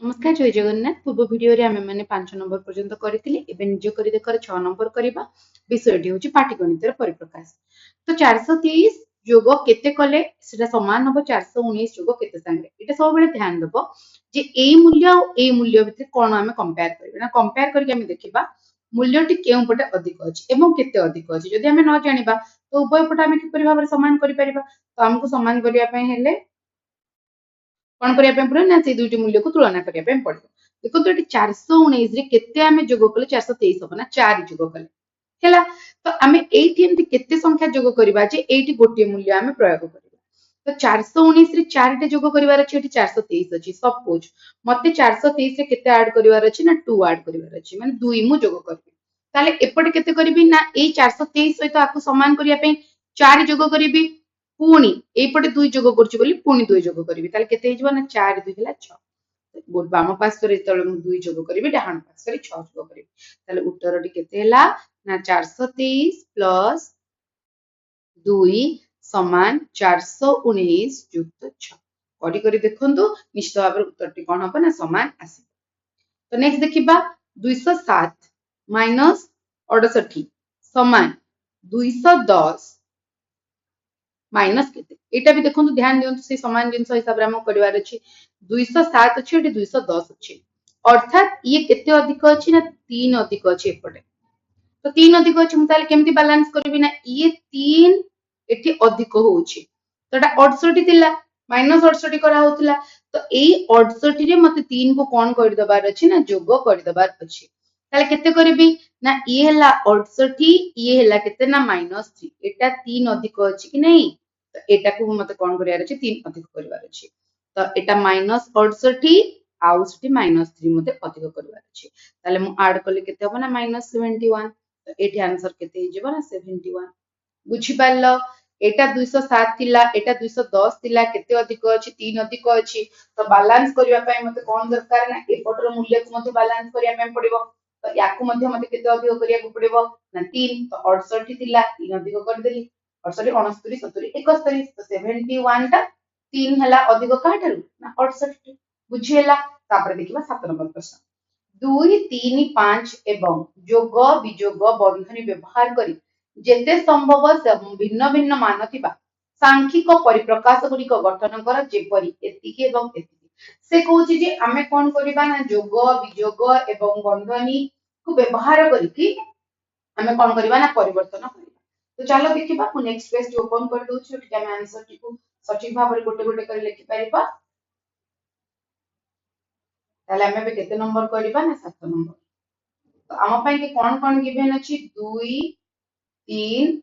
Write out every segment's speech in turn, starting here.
नमस्कार जय जगन्नाथ पूर्व भिडियो रे आमे माने 5 नंबर पर्यंत करिथिले एबे निज करि देकर 6 नंबर करिबा विषयटी होची पाटीगणितर परिप्रकाश। तो 423 जोग केते कले सेटा समान हबो 419 जोग केते संगे एटा सब बेले ध्यान दबो जे ए मूल्य और ए मूल्य भितर कोन आमे कंपेयर करबा ना कंपेयर करके आमे देखिबा मूल्यटी केउ पटे अधिक अछि एवं केते अधिक अछि जदि आमे न जानिबा तो उभय पट आमे किपरि भाबरे समान करि परिबा। तो हमको समान करिया पय हेले कौन करिया पे पड़े ना से दुईटी मूल्य को तुलना करिया पे पड़े। देखो तो एटी 419 रे केते आमे जोग कले 423 हो ना 4 जोग कले हेला। तो आमे एठी एमति केते संख्या जोग करिबा जे एठी गोटे मूल्य आमे प्रयोग करिबा। तो 419 रे 4 टे जोग करिवार अछि एठी 423 अछि सपोज मते 423 रे केते ऐड करिवार अछि ना 2 ऐड करिवार अछि माने 2 मु जोग करबी ताले एपटे केते करिबी ना ए 423 सहित आकु समान करिया पे 4 जोग करिबी पुणी एपटे 2 जोग करछि बोली पुणी 2 जोग करिबी ताले केते हिजबो ना 4 2 ହେଲା 6 बाम पार्श्व तले मु 2 जोग करिबी डाहाण पार्श्व 6 जोग करिबी ताले उत्तरटी केते ହେଲା ना 423 प्लस 2 समान 419 युक्त 6 करी करी देखंतु निश्चित भाबरे उत्तरटी कोन हबो ना समान आसी। तो नेक्स्ट देखिबा 207 माइनस 68 समान 210 माइनस केते एटा भी देखंतु ध्यान दियंतु से समान जिंस हिसाब रे हम करिवार अछि 207 अछि एटी 210 अछि अर्थात ये केते अधिक अछि ना 3 अधिक अछि एपटे। तो 3 अधिक अछि हम ताले केमति बैलेंस करबी ना ये 3 एठी अधिक होउछि तो एटा 68 थिला माइनस 68 करा होतला। तो एई 68 रे मते 3 को कोन कर दबार अछि ना जोग कर दबार अछि ताले केते करबी ना ये हला 68 ये हला केते ना -3 एटा 3 अधिक अछि कि नहीं। तो एटा को मते कोन करियार अछि 3 अधिक करिवार अछि तो एटा -68 आउ सेठी -3 मते अधिक करिवार अछि ताले मु ऐड करले केते हबो ना -71 तो एठी आंसर केते हिजबो ना 71 बुझी पारलो। एटा 207 थिला एटा 210 थिला केते अधिक अछि 3 अधिक अछि तो बैलेंस करिया पय मते कोन दरकार ना एपटर मूल्य को मते बैलेंस करिया पय पड़िबो तो याकू मते मते केते अधिक करिया को पड़िबो ना 3 तो 68 थिला 3 अधिक कर देली 68 69 70 71 तो 71 टा 3 हला अधिक काठारु ना 68 बुझी हला। तापर देखिबा 7 नंबर प्रश्न 2 3 5 एवं जोग विजोग बंधनी व्यवहार करी जेते संभव भिन्न भिन्न मान थिबा सांख्यिक परिप्रकाश गुडी को गठन कर जेपरी एतिकी एवं एतिकी से कहूची जे आमे कोन करिबा ना जोग विजोग एवं बंधनी को व्यवहार करिकी आमे कोन करिबा ना परिवर्तन करिबा। तो चलो देखिबा मु नेक्स्ट पेज ओपन कर दोछु कि आमे आंसर टी को सठिक भाबरे गोटे गोटे कर लिखि परिबा ताले आमे बे केते नंबर करिबा ना 7 नंबर। तो आम पई के कोन गिवन अछि 2 3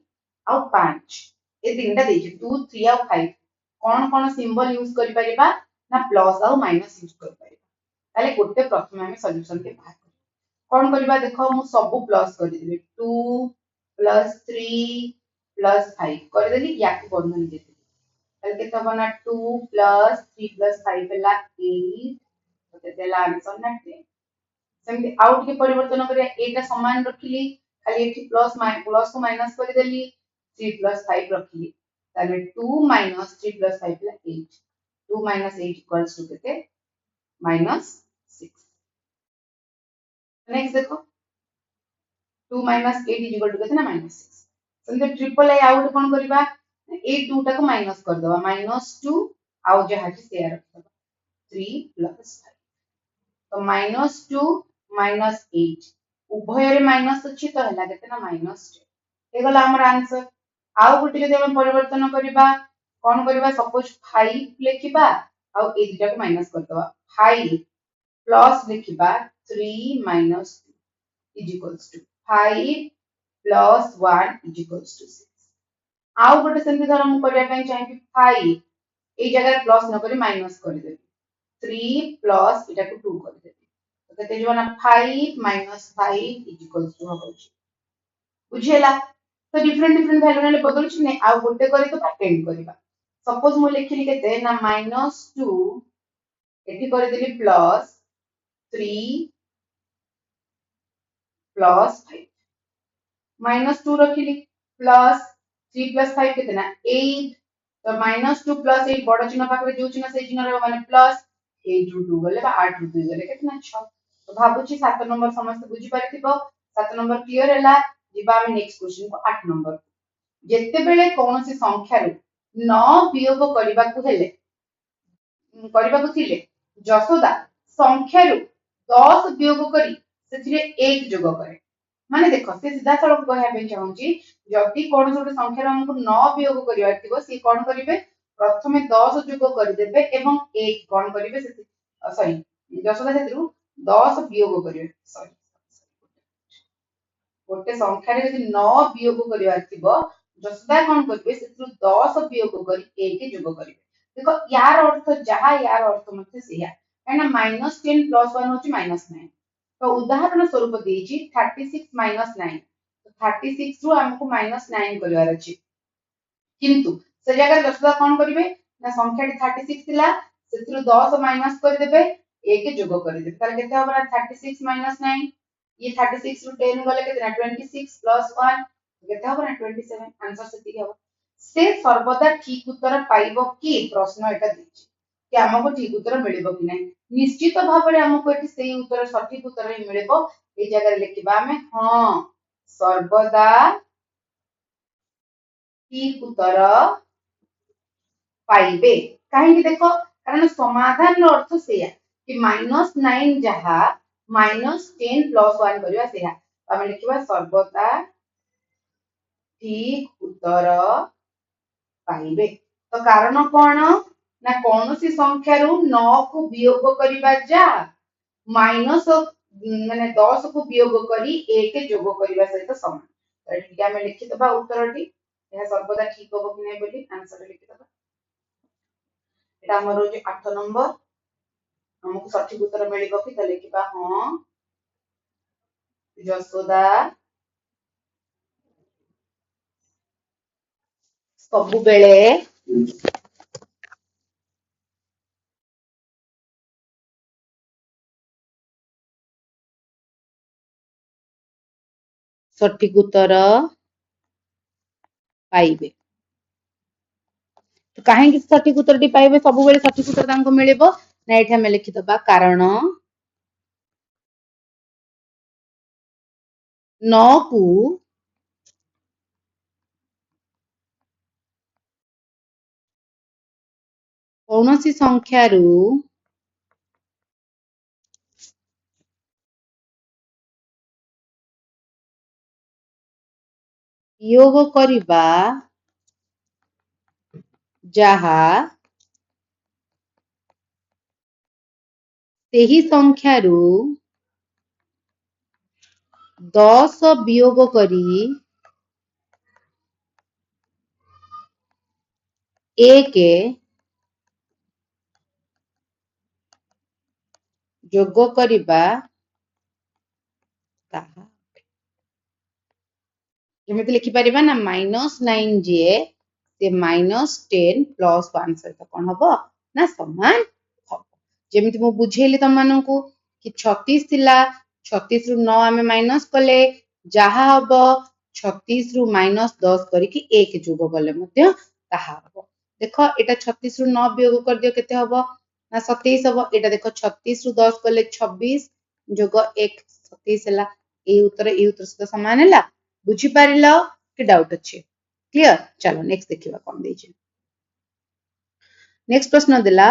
और 5 ए तीनटा देछि 2 3 और 5 कोन सिंबल यूज करि परिबा ना प्लस और माइनस यूज करि परिबा ताले गोटे प्रथमे हम सॉल्यूशन के बाहर कोन करिबा देखो मु सब प्लस करि देबे 2 प्लस 3 प्लस 5 कर देली या को बंधन दे देली ताले केते बना 2 प्लस 3 प्लस 5 हला 8 तो केते हला आंसर ना 10 सेमति आउट के परिवर्तन करिया एटा समान रखिली खाली एठी प्लस को माइनस कर देली 3 प्लस 5 रखिली ताले 2 माइनस 3 प्लस 5 ला 8 2 माइनस 8 इक्वल्स टू केते -6। नेक्स्ट देखो 2 माइनस 8 इज इक्वल टू केते ना -6 सेमति ट्रिपल ए आउट कोन करबा ए 2 टा को माइनस कर दवा -2 आउ जहा कि शेयर रख दवा 3 प्लस 5 तो -2 -8 उभय रे माइनस अछि तो हला केते ना -10 हे गला हमर आंसर। आउ गुटी जदि हम परिवर्तन करिबा कोन करिबा सपोज 5 लिखिबा आउ ए दुटा को माइनस कर दवा 5 plus लिखिबा 3 minus 2 is equals to 5 plus 1 is equals to 6 आउ गोटे सेमति धर हम करिया पय चाहिबी 5 ए जगह प्लस न करी माइनस कर देबी 3 प्लस एटा को 2 कर देबी तो केते जबना 5 minus 5 is equals to हो छी बुझेला। तो डिफरेंट डिफरेंट वैल्यू ने बदल छी ने आ गोटे करी तो अटेंड करिबा सपोज मु लिखिली केते ना -2 एठी कर देली प्लस 3 प्लस 5 -2 रखिली प्लस 3 प्लस 5 केते ना 8 तो -2 प्लस 8 बड़ चिन्ह पाखरे जो चिन्ह से चिन्ह रे माने प्लस 8 ରୁ 2 गले 8 ରୁ 2 गले केतना 6 तो भाबुची 7 नंबर समस्त बुझी पारिथिबो 7 नंबर क्लियर हैला जिबा हम नेक्स्ट क्वेश्चन को 8 नंबर जेते बेले कोनोसी संख्या रू 9 वियोग करबाकू हेले करबाकू थिले जसोदा संख्या रू 10 वियोग करी सेथिरे 1 जोग करे माने देखो से सीधा सड़क कहया पे चाहूची जदि कोन जोटे संख्या रो हमको 9 वियोग करबार थिबो सी कोन करिवे प्रथमे 10 जोग कर देबे एवं 1 कोन करिवे से सॉरी जसोदा सेथिरु 10 वियोग करिवे सॉरी गोटे संख्या रे यदि 9 वियोग करबार थिबो जसोदा कोन करिवे सेथिरु 10 वियोग करी 1 जोग करिवे देखो यार अर्थ जहा यार अर्थ मते सेया एना -10 + 1 होची -9 तो उदाहरण स्वरूप देछि 36 - 9 तो 36 रु हमको -9 करबार अछि किंतु से जगह जसदा कोन करिवे ना संख्या 36 थिला सेथिरु 10 माइनस कर देबे 1 जोग कर देबे ताले केते होबा 36 - 9 ये 36 रु 10 गले केते 26 + 1 केते होबा 27 आंसर सेति होबा से सर्वदा ठीक उत्तर पाइबो कि प्रश्न एटा देछि कि हमको ठीक उत्तर मिलिबो कि नहीं निश्चित भाबरे हमको एटी सेही उत्तर सठिक उत्तर ही मिलिबो ए जगह लिखिबा हमें हां सर्वदा ठीक उत्तर पाइबे काहे देखो कारण समाधान रो अर्थ सेया कि -9 जहा -10 + 1 करिवा सेया हम लिखिबा सर्वदा ठीक उत्तर पाइबे तो कारण कोन ना कोनोसी संख्या रू 9 को वियोग करिबा जा माइनस माने 10 को वियोग करी 1 जोग करिबा सहित समान तो ठीक हम लिखि दबा उत्तरटी यह सर्वदा ठीक होबो कि नै बोली आंसर लिखि दबा एटा हमर जे 8 नंबर हमको सठिक उत्तर मिलिबो कि त लिखिबा हां जसोदा सब बेले सठिक उत्तर पाइबे तो काहे कि सठिक उत्तरटी पाइबे सब बेले सठिक उत्तर तांको मिलिबो ना एठा में लिखि दबा कारण 9 को कौनसी संख्या रू योग करिबा जहा सेही संख्या रू 10 वियोग करी 1 जोग करिबा ताहा जेमिति लिखि परिबा ना -9 जे से -10 + 1 सहित कोन हबो ना समान हबो जेमिति मु बुझेली तम माननकु कि 36 थिला 36 रु 9 हमें माइनस कले जहा हबो 36 रु -10 करी कि 1 जोग गले मध्य ताहा हबो देखो एटा 36 रु 9 वियोग कर दियो केते हबो ना 27 हबो एटा देखो 36 रु 10 कले 26 जोग 1 27 हला ए उत्तर से समान हला बुझी पारिलो कि डाउट अछि क्लियर चलो नेक्स्ट देखिबा कोन दैछि नेक्स्ट प्रश्न दिला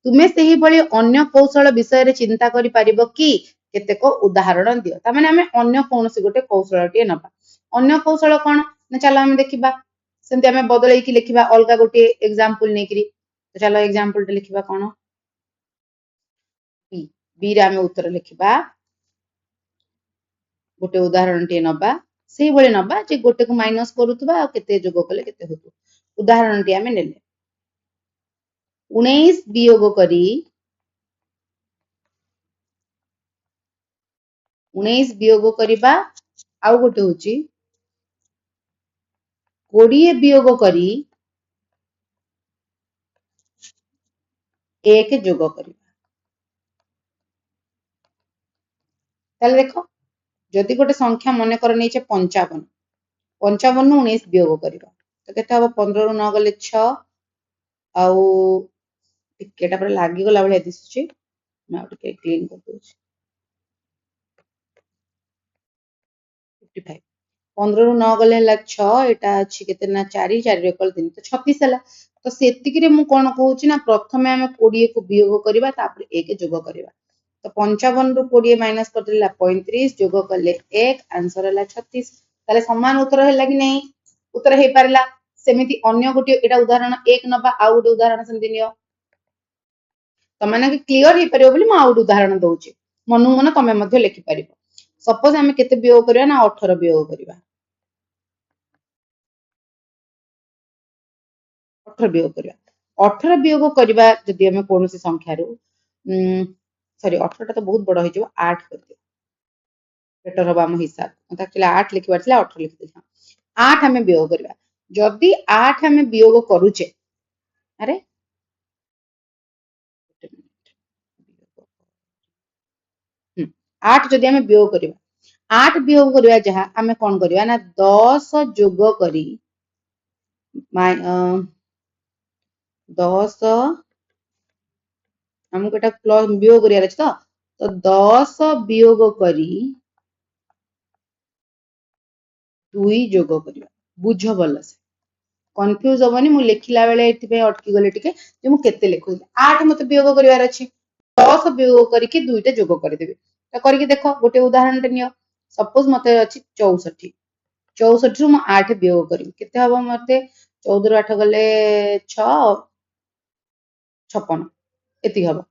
तुमे सेही बळी अन्य कौशल विषय रे चिंता करि पारिबो कि केतेको उदाहरण दियो ता माने हमें अन्य कोनोसी गोटे कौशलटी नबा अन्य कौशल कोन ना चलो हम देखिबा सेंति हमें बदलै कि लिखिबा अलगा गोटे एग्जांपल नेकरी तो चलो एग्जांपल टे लिखिबा कोन बी बी रे हमें उत्तर लिखिबा गोटे उदाहरण टे नबा सेही बळे नबा जे गोटे को माइनस करूतबा आ केते जोग कले केते होतु उदाहरण टी हमें नेले 19 वियोग करी 19 वियोग करिबा आउ गोटे होची 20 वियोग करी 1 जोग करिबा ताले देखो जदि गोटे संख्या मने कर नैचे 55 55 नु 19 वियोग करिबा तो केते हबो 15 रु 9 गले 6 आउ टिकेटा पर लागी गला भले दिसुची मैं आउट के क्लीन कर दूची 55 15 रु 9 गले हला 6 एटा अछि केते ना 4 4 रे कल 3 तो 36 हला तो सेतिकी रे मु कोन कहूची ना प्रथमे हमें 20 को वियोग करबा तापर 1 जोग करबा तो 55 रु 20 माइनस कर देला 35 जोग करले 1 आंसर हला 36 ताले समान उत्तर हला कि नहीं उत्तर हे पारला सेमिति अन्य गोटे एटा उदाहरण 1 नबा आ गोटे उदाहरण सेमिति नियो तो माने कि क्लियर हे परियो बोली म आ गोटे उदाहरण दउची मनु मन तमे मध्ये लिखि परिबो सपोज हमें केते वियोग करबा ना 18 वियोग करबा 18 वियोग करबा 18 वियोग करबा जदि हमें कोनोसी संख्या रु सॉरी 18 टा तो बहुत बड़ हो 8 कर दियो बेटर हबा हम हिसाब मत एक्चुअली 8 लिखबार थिला 18 लिखि देला 8 हमें वियोग करबा जदि 8 हमें वियोग करूचे अरे 8 जदि हमें वियोग करबा 8 वियोग करबा जहा हमें कोन करबा ना 10 जोग करी 10 हमको एटा प्लस वियोग करियार अछि तो 10 वियोग करी 2 जोग करबा बुझ भल से कंफ्यूज होबनी मु लिखिला बेले एथि पे अटकी गले टिके जे मु केते लिखु 8 मते वियोग करिवार अछि 10 वियोग करके 2 टे जोग कर देबे तो करके देखो गोटे उदाहरण टे नियो सपोज मते अछि 64 64 रु म 8 वियोग करी केते हबो मते 14 रु 8 गले 6 56 एति हबो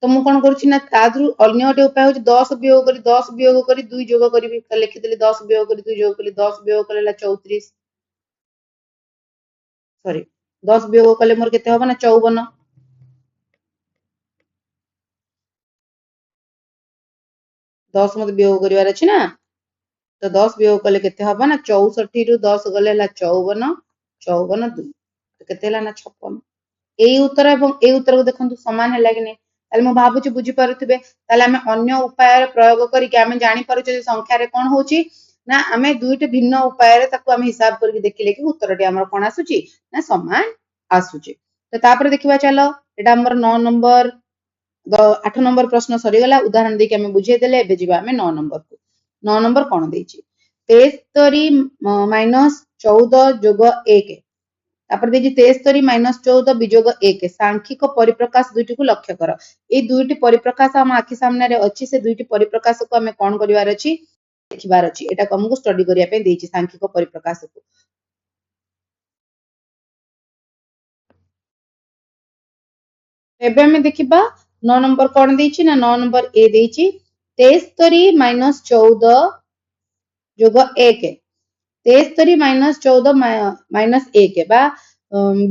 तो मु कोन करूची ना तादरु अन्य गोटे उपाय होची 10 वियोग करी 2 जोग करबी त लिखि देली 10 वियोग करी 2 जोग करी 10 वियोग कलेला 34 सॉरी 10 वियोग कले मोर केते हबो ना 54 10 मते वियोग करिवार अछि ना तो 10 वियोग कले केते हबो ना 64 रु 10 गले ला 54 54 2 तो केते हला ना 56 एई उत्तर एवं एई उत्तर को देखंतु समान हैला कि नै ताले म भाबुची बुझी पारुथिबे ताले हमें अन्य उपाय प्रयोग करी के हमें जानि पारुचे जे संख्या रे कोन होची ना हमें दुईटे भिन्न उपाय रे ताको हमें हिसाब करके देखिले कि उत्तर टी हमर कोन आसुची ना समान आसुची तो तापर देखिबा चलो एटा हमर 9 नंबर 8 नंबर प्रश्न सरी गला उदाहरण दे के हमें बुझे देले एबे जिबा हमें 9 नंबर को 9 नंबर कोन देछि 73 माइनस 14 जोग 1 तापर देछि 73 माइनस 14 विजोग 1 सांख्यिक परिप्रकाश दुईटी को लक्ष्य कर ए दुईटी परिप्रकाश हम आखि सामने रे अछि से दुईटी परिप्रकाश को हमें कोन करिवार अछि देखिबार अछि एटा को हमको स्टडी करिया पे देछि सांख्यिक परिप्रकाश को एबे हमें देखिबा 9 नंबर कोन देछि ना 9 नंबर ए देछि 73 माइनस 14 जोग 1 73 माइनस 14 माइनस 1 बा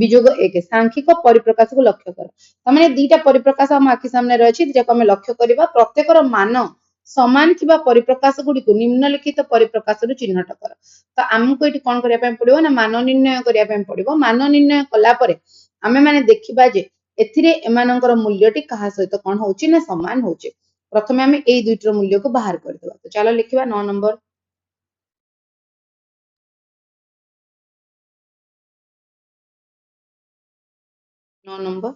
विजोग 1 सांख्यिक परिप्रकाश को लक्ष्य कर तमाने दीटा परिप्रकाश हम आखि सामने रहछि जेको हम लक्ष्य करबा प्रत्येक रो मान समान किबा परिप्रकाश गुडी को निम्नलिखित परिप्रकाश रु चिन्हट कर तो हमको एटी कोन करिया पे पड़िबो ना मान निर्णय करिया पे पड़िबो मान निर्णय कला परे हमें माने देखिबा जे एथिरे एमानकर मूल्यटी कहा सहित कोन होची ना समान होची प्रथमे हमें एई दुईटर मूल्य को बाहर कर देबा तो चलो लिखिबा 9 नंबर 9 नंबर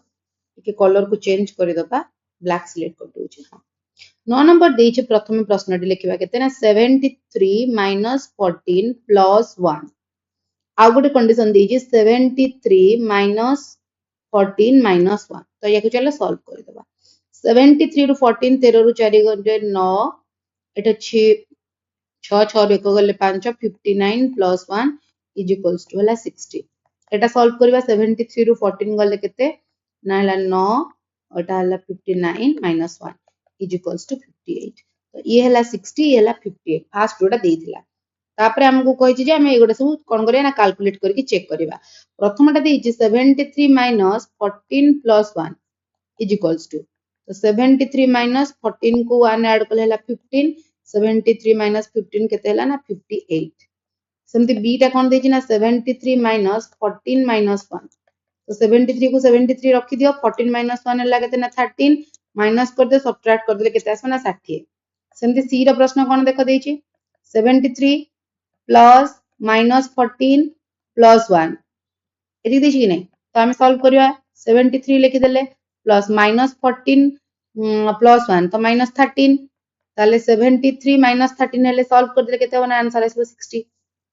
के कलर को चेंज कर दबा ब्लैक सिलेक्ट कर दोछि हां 9 नंबर देछि प्रथम प्रश्न टी लिखिबा केते ना 73 माइनस 14 प्लस 1 आ गोटे कंडीशन देछि 73 माइनस 14 माइनस 1 तो याको चलो सॉल्व कर दबा 73 रु 14 13 रु 4 गले 9 एटा 6 6 6 रे 1 गले 5 59 प्लस 1 इज इक्वल्स टू हला 60 एटा सॉल्व करबा 73 रु 14 गले केते ना हला 9 एटा हला 59 माइनस 1 इज इक्वल्स टू 58 तो ये हला 60 ये हला 58 फास्ट जोटा देइथिला तापरे हमको कहिछि जे हम एगोटा सब कोन करिया ना कैलकुलेट करके चेक करबा प्रथमटा देइछि 73 minus 14 plus 1 is equals to तो 73 माइनस 14 को 1 ऐड कले हला 15 73 माइनस 15 केते हला ना 58 सेमति बी टा कोन देछि ना 73 माइनस 14 माइनस 1 तो 73 को 73 रखि दियो 14 माइनस 1 हला केते ना 13 माइनस कर दे सब्ट्रैक्ट कर दे केते आसबा ना 60 सेमति सी रो प्रश्न कोन देखो देछि 73 प्लस माइनस 14 प्लस 1 एति देछि कि नै तो हम सॉल्व करिया 73 लिखिदेले प्लस -14 प्लस 1 तो -13 ताले 73 -13 हेले सॉल्व कर देले केते होना आंसर आसबो 60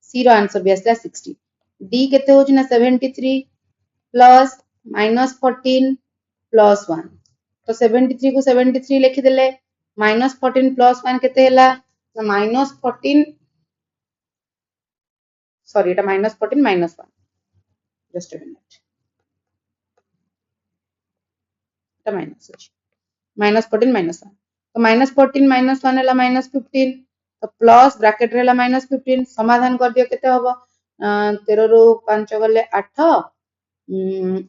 सी रो आंसर भी आसला 60 डी केते होची ना 73 प्लस -14 प्लस 1 तो 73 को 73 लिखिदेले -14 प्लस 1 केते हैला -14 sorry Etah -14 -1 just a minute Etah minus अछि -14 -1 तो -14 -1 हैला -15 तो प्लस ब्रैकेट रहला -15 समाधान कर दियो केते हबो 13 रु 5 गले 8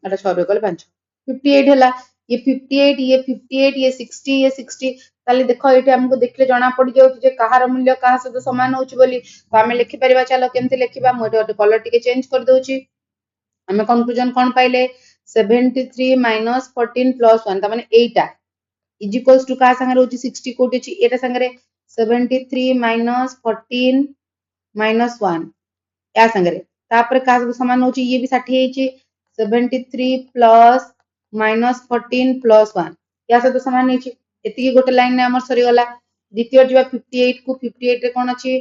एटा 6 रु गले 5 58 हैला ये 58 ये 58 ये 60 ये 60 ताले देखो एटी हमको देखले जाना पड़ी जाउछ जे कहार मूल्य कहा सहित समान होउछ बोली तो हमें लिखि परिबा चलो केमति लिखिबा मो एटा कलर टिके चेंज कर दोउची हमें कंक्लूजन कोन पाइले 73 -14 प्लस 1 त माने एटा इज इक्वल्स टू का संगे रहउची 60 कोटी छि एटा संगे 73 -14 -1 या संगे तापर का समान होची ये भी 60 हेची 73 प्लस -14 प्लस 1 या सहित समान हेची एतिकी गोटे लाइन ने हमर सरी गला द्वितीय जीवा 58 को 58 रे कोन अछि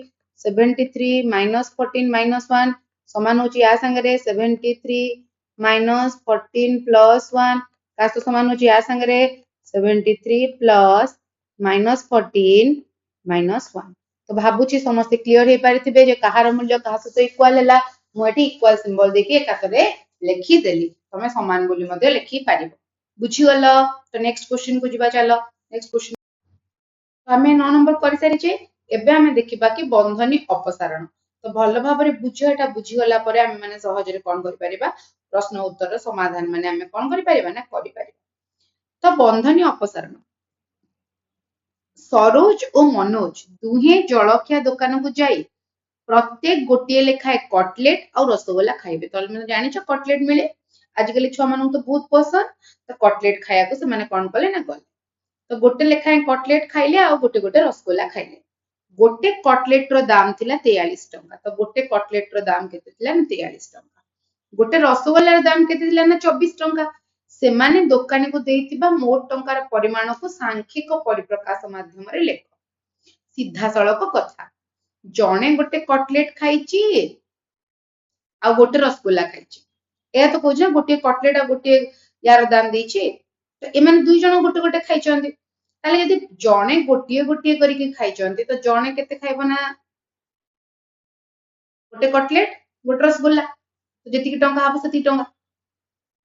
73 -14 -1 समान होची या संगे 73 -14 प्लस 1 का समान होची या संगे 73 प्लस -14 -1 तो भाबुची समस्त क्लियर हे पारिथिबे जे कहार मूल्य कहा सहित इक्वल हैला मु एटी इक्वल सिंबल देके एकातरे लिखि देली तमे समान बोली मध्ये लिखि पारिबो बुझी गलो तो नेक्स्ट क्वेश्चन को जिबा चलो नेक्स्ट क्वेश्चन हमें 9 नंबर करि सारी जे एबे हमें देखिबा कि बंधनी अपसारण तो भल भाबरे बुझो एटा बुझी गला परे हम माने सहज रे कोन करि परिबा प्रश्न उत्तर समाधान माने हमें कोन करि परिबा ना करि परिबा तो बंधनी अपसारण सरोज और मनोज दुहे जलखिया दुकान को जाई प्रत्येक गोटे लेखाए कटलेट और रसगोला खाइबे तो मैं जानि छ कटलेट मिले आजिकल छुआ मानू तो बहुत पसंद तो कटलेट खाया को से माने कोन कले ना गले तो गोटे लेखाए कटलेट खाइले आ गोटे गोटे रसगोला खाइले गोटे कटलेट रो दाम थिला 43 टंका तो गोटे कटलेट रो दाम केते थिला ना 43 टंका गोटे रसगोला रो दाम केते थिला ना 24 टंका सेमाने दोकानी को देइतिबा मोट टंकार परिमाण को सांख्यिक परिप्रकाश माध्यम रे लेख सीधा सड़क कथा जणे गोटे कटलेट खाइची आ गोटे रसगोला खाइची ए तो कहू गोटे कटलेट आ गोटे यार दाम देइची तो एमाने दुई जण गोटे गोटे खाइचंदी ताले यदि जणे गोटे गोटे करके खाइचंदी तो जणे केते खाइबो ना गोटे कटलेट गोटे रसगोला तो जेतिकी टंका हबो सेति टंका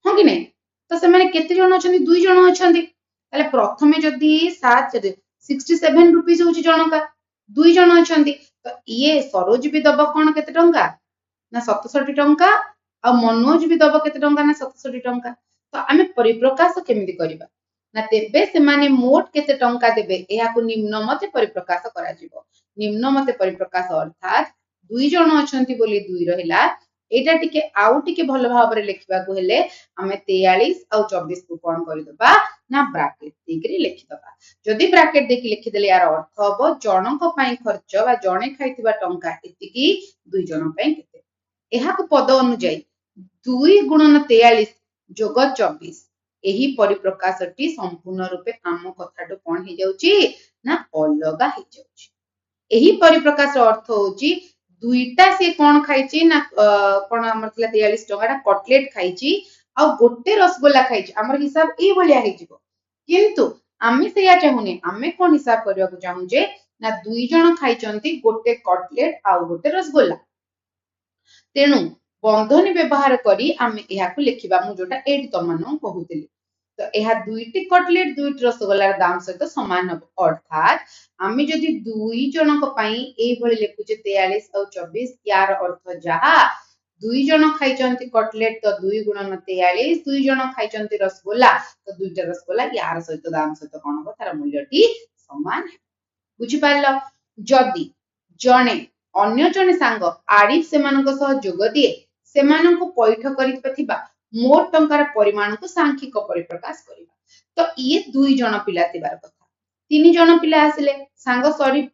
हो कि नै तो से माने केते जण अछंदी दुई जण अछंदी ताले प्रथमे जदी 67 रुपीस होची जनका दुई जण अछंदी तो ये सरोज भी दबो कोन केते टंका ना 67 टंका आ मनोज भी दबो केते टंका ना 67 टंका तो आमे परिप्रकाश केमिति करिबा ना तेबे से माने मोट केते टंका देबे एहा को निम्न मते परिप्रकाश करा जिवो निम्न मते परिप्रकाश अर्थात दुई जण अछंती बोली दुई रहिला एटा टिके आउ टिके भलो भाबरे लिखबा को हेले हमें 43 और 24 को कोन करि दबा ना ब्रैकेट देकरी लिखि दबा जदि ब्रैकेट देखि लिखि देले यार अर्थ हबो जनक पई खर्च बा जणे खाइतिबा टंका एतिकी दुई जण पई केते एहा को पद अनुଯାयी 2 गुणन 43 जोग 24 एही परिप्रकाशटी संपूर्ण रूपे आम कथाटो कोन हे जाउची ना अलगा हे जाउची एही परिप्रकाश अर्थ होची दुईटा से कोन खाइची ना कोन हमर थिला 43 टंका कटलेट खाइची आ गोटे रसगोला खाइची हमर हिसाब ए भलिया हे जिवो किंतु आमे सेया चाहुने आमे कोन हिसाब करबा को चाहू जे ना दुई जण खाइचंती गोटे कटलेट आ गोटे रसगोला तेनु बंधनी व्यवहार करी आमे एहा को लिखिबा मु जोटा 8 तमन कहूतिली तो एहा दुईटी कटलेट दुईटी रसगोलार दाम सहित समान हबो अर्थात आमे जदि दुई जनक पई ए भली लिखुचे 43 और 24 यार अर्थ जहा दुई जन खाइचंती कटलेट तो 2 गुणन 43 दुई जन खाइचंती रसगोला तो दुईटा रसगोला यार सहित दाम सहित कोन हो तार मूल्यटी समान है बुझी पारलो जदि जणे अन्य जने सांग आरिफ सेमानक सह जोग दिए सेमानक पैठ करितबा मोट टंकार परिमाण को सांख्यिक परिप्रकाश करिबा तो ये दुई जन पिला तिबार कथा तीन जन पिला आसिले सांग सॉरी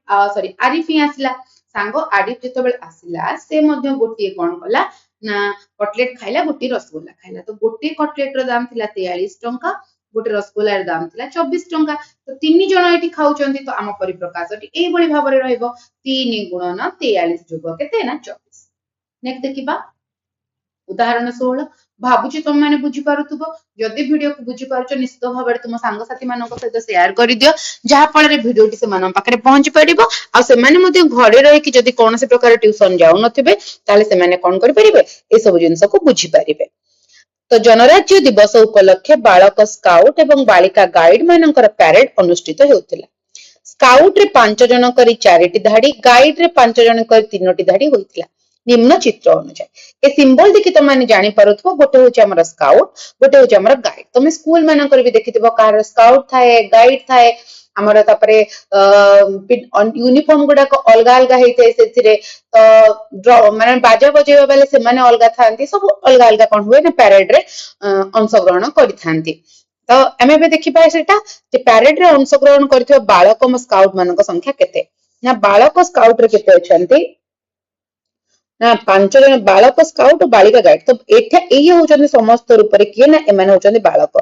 आरिफ ही आसिला सांग आरिफ जेतबेल आसिला से मध्य गोटिए कोन कला ना कटलेट खाइला गोटे रसगोला खाइला तो गोटे कटलेट रो दाम थिला 43 टंका गोटे रसगोला रो दाम थिला 24 टंका तो तीन जण एठी खाउचंती तो आम परिप्रकाशटी एई भଳି भाबरे रहइबो 3 गुणन 43 जोग केते ना 24 नेक्स्ट देखिबा उदाहरण 16 भाबुची तुम माने बुझी पारुथबो जदि वीडियो को बुझी पारुछ निश्चित भाबरे तुम सांग साथी मानक सहित शेयर करि दियो जहा फल रे वीडियोटी से मानन पाखरे पहुंची पड़िबो आ से माने मध्ये घरे रहि कि जदि कोनसे प्रकार ट्यूशन जाउ नथिबे ताले से माने कोन करि परिबे ए सब जिंस को बुझी पारिबे तो जनराज्य दिवस उपलक्षे बालक स्काउट एवं बालिका गाइड मानकर पैरेड अनुष्ठित हेउतिला स्काउट रे 5 जन करी 4टी धाड़ी गाइड रे 5 जन करी 3टी धाड़ी होइतिला निम्न चित्र अनुसार ए सिंबल देखि तुम माने जानि पारुथबो गोटे होचे हमर स्काउट गोटे होचे हमर गाइड तुम स्कूल मानकर भी देखिथिबो कार स्काउट थाए गाइड थाए हमर तापरे यूनिफॉर्म गुडा को अलगा अलगा हेते सेथिरे तो माने बाजा बजेबा बेले से माने अलगा थांती सब अलगा अलगा कोन हुए ना पैरेड रे अंशग्रहण करिथांती तो एमे बे देखिबा सेटा जे पैरेड रे अंशग्रहण करथिबा बालक म स्काउट मानक संख्या केते ना बालक स्काउट रे केते अछंती ना 5 जन बालक स्काउट और बालिका गाइड तो एठा एई होचंदी समस्त रूप रे किए ना एमाने होचंदी बालक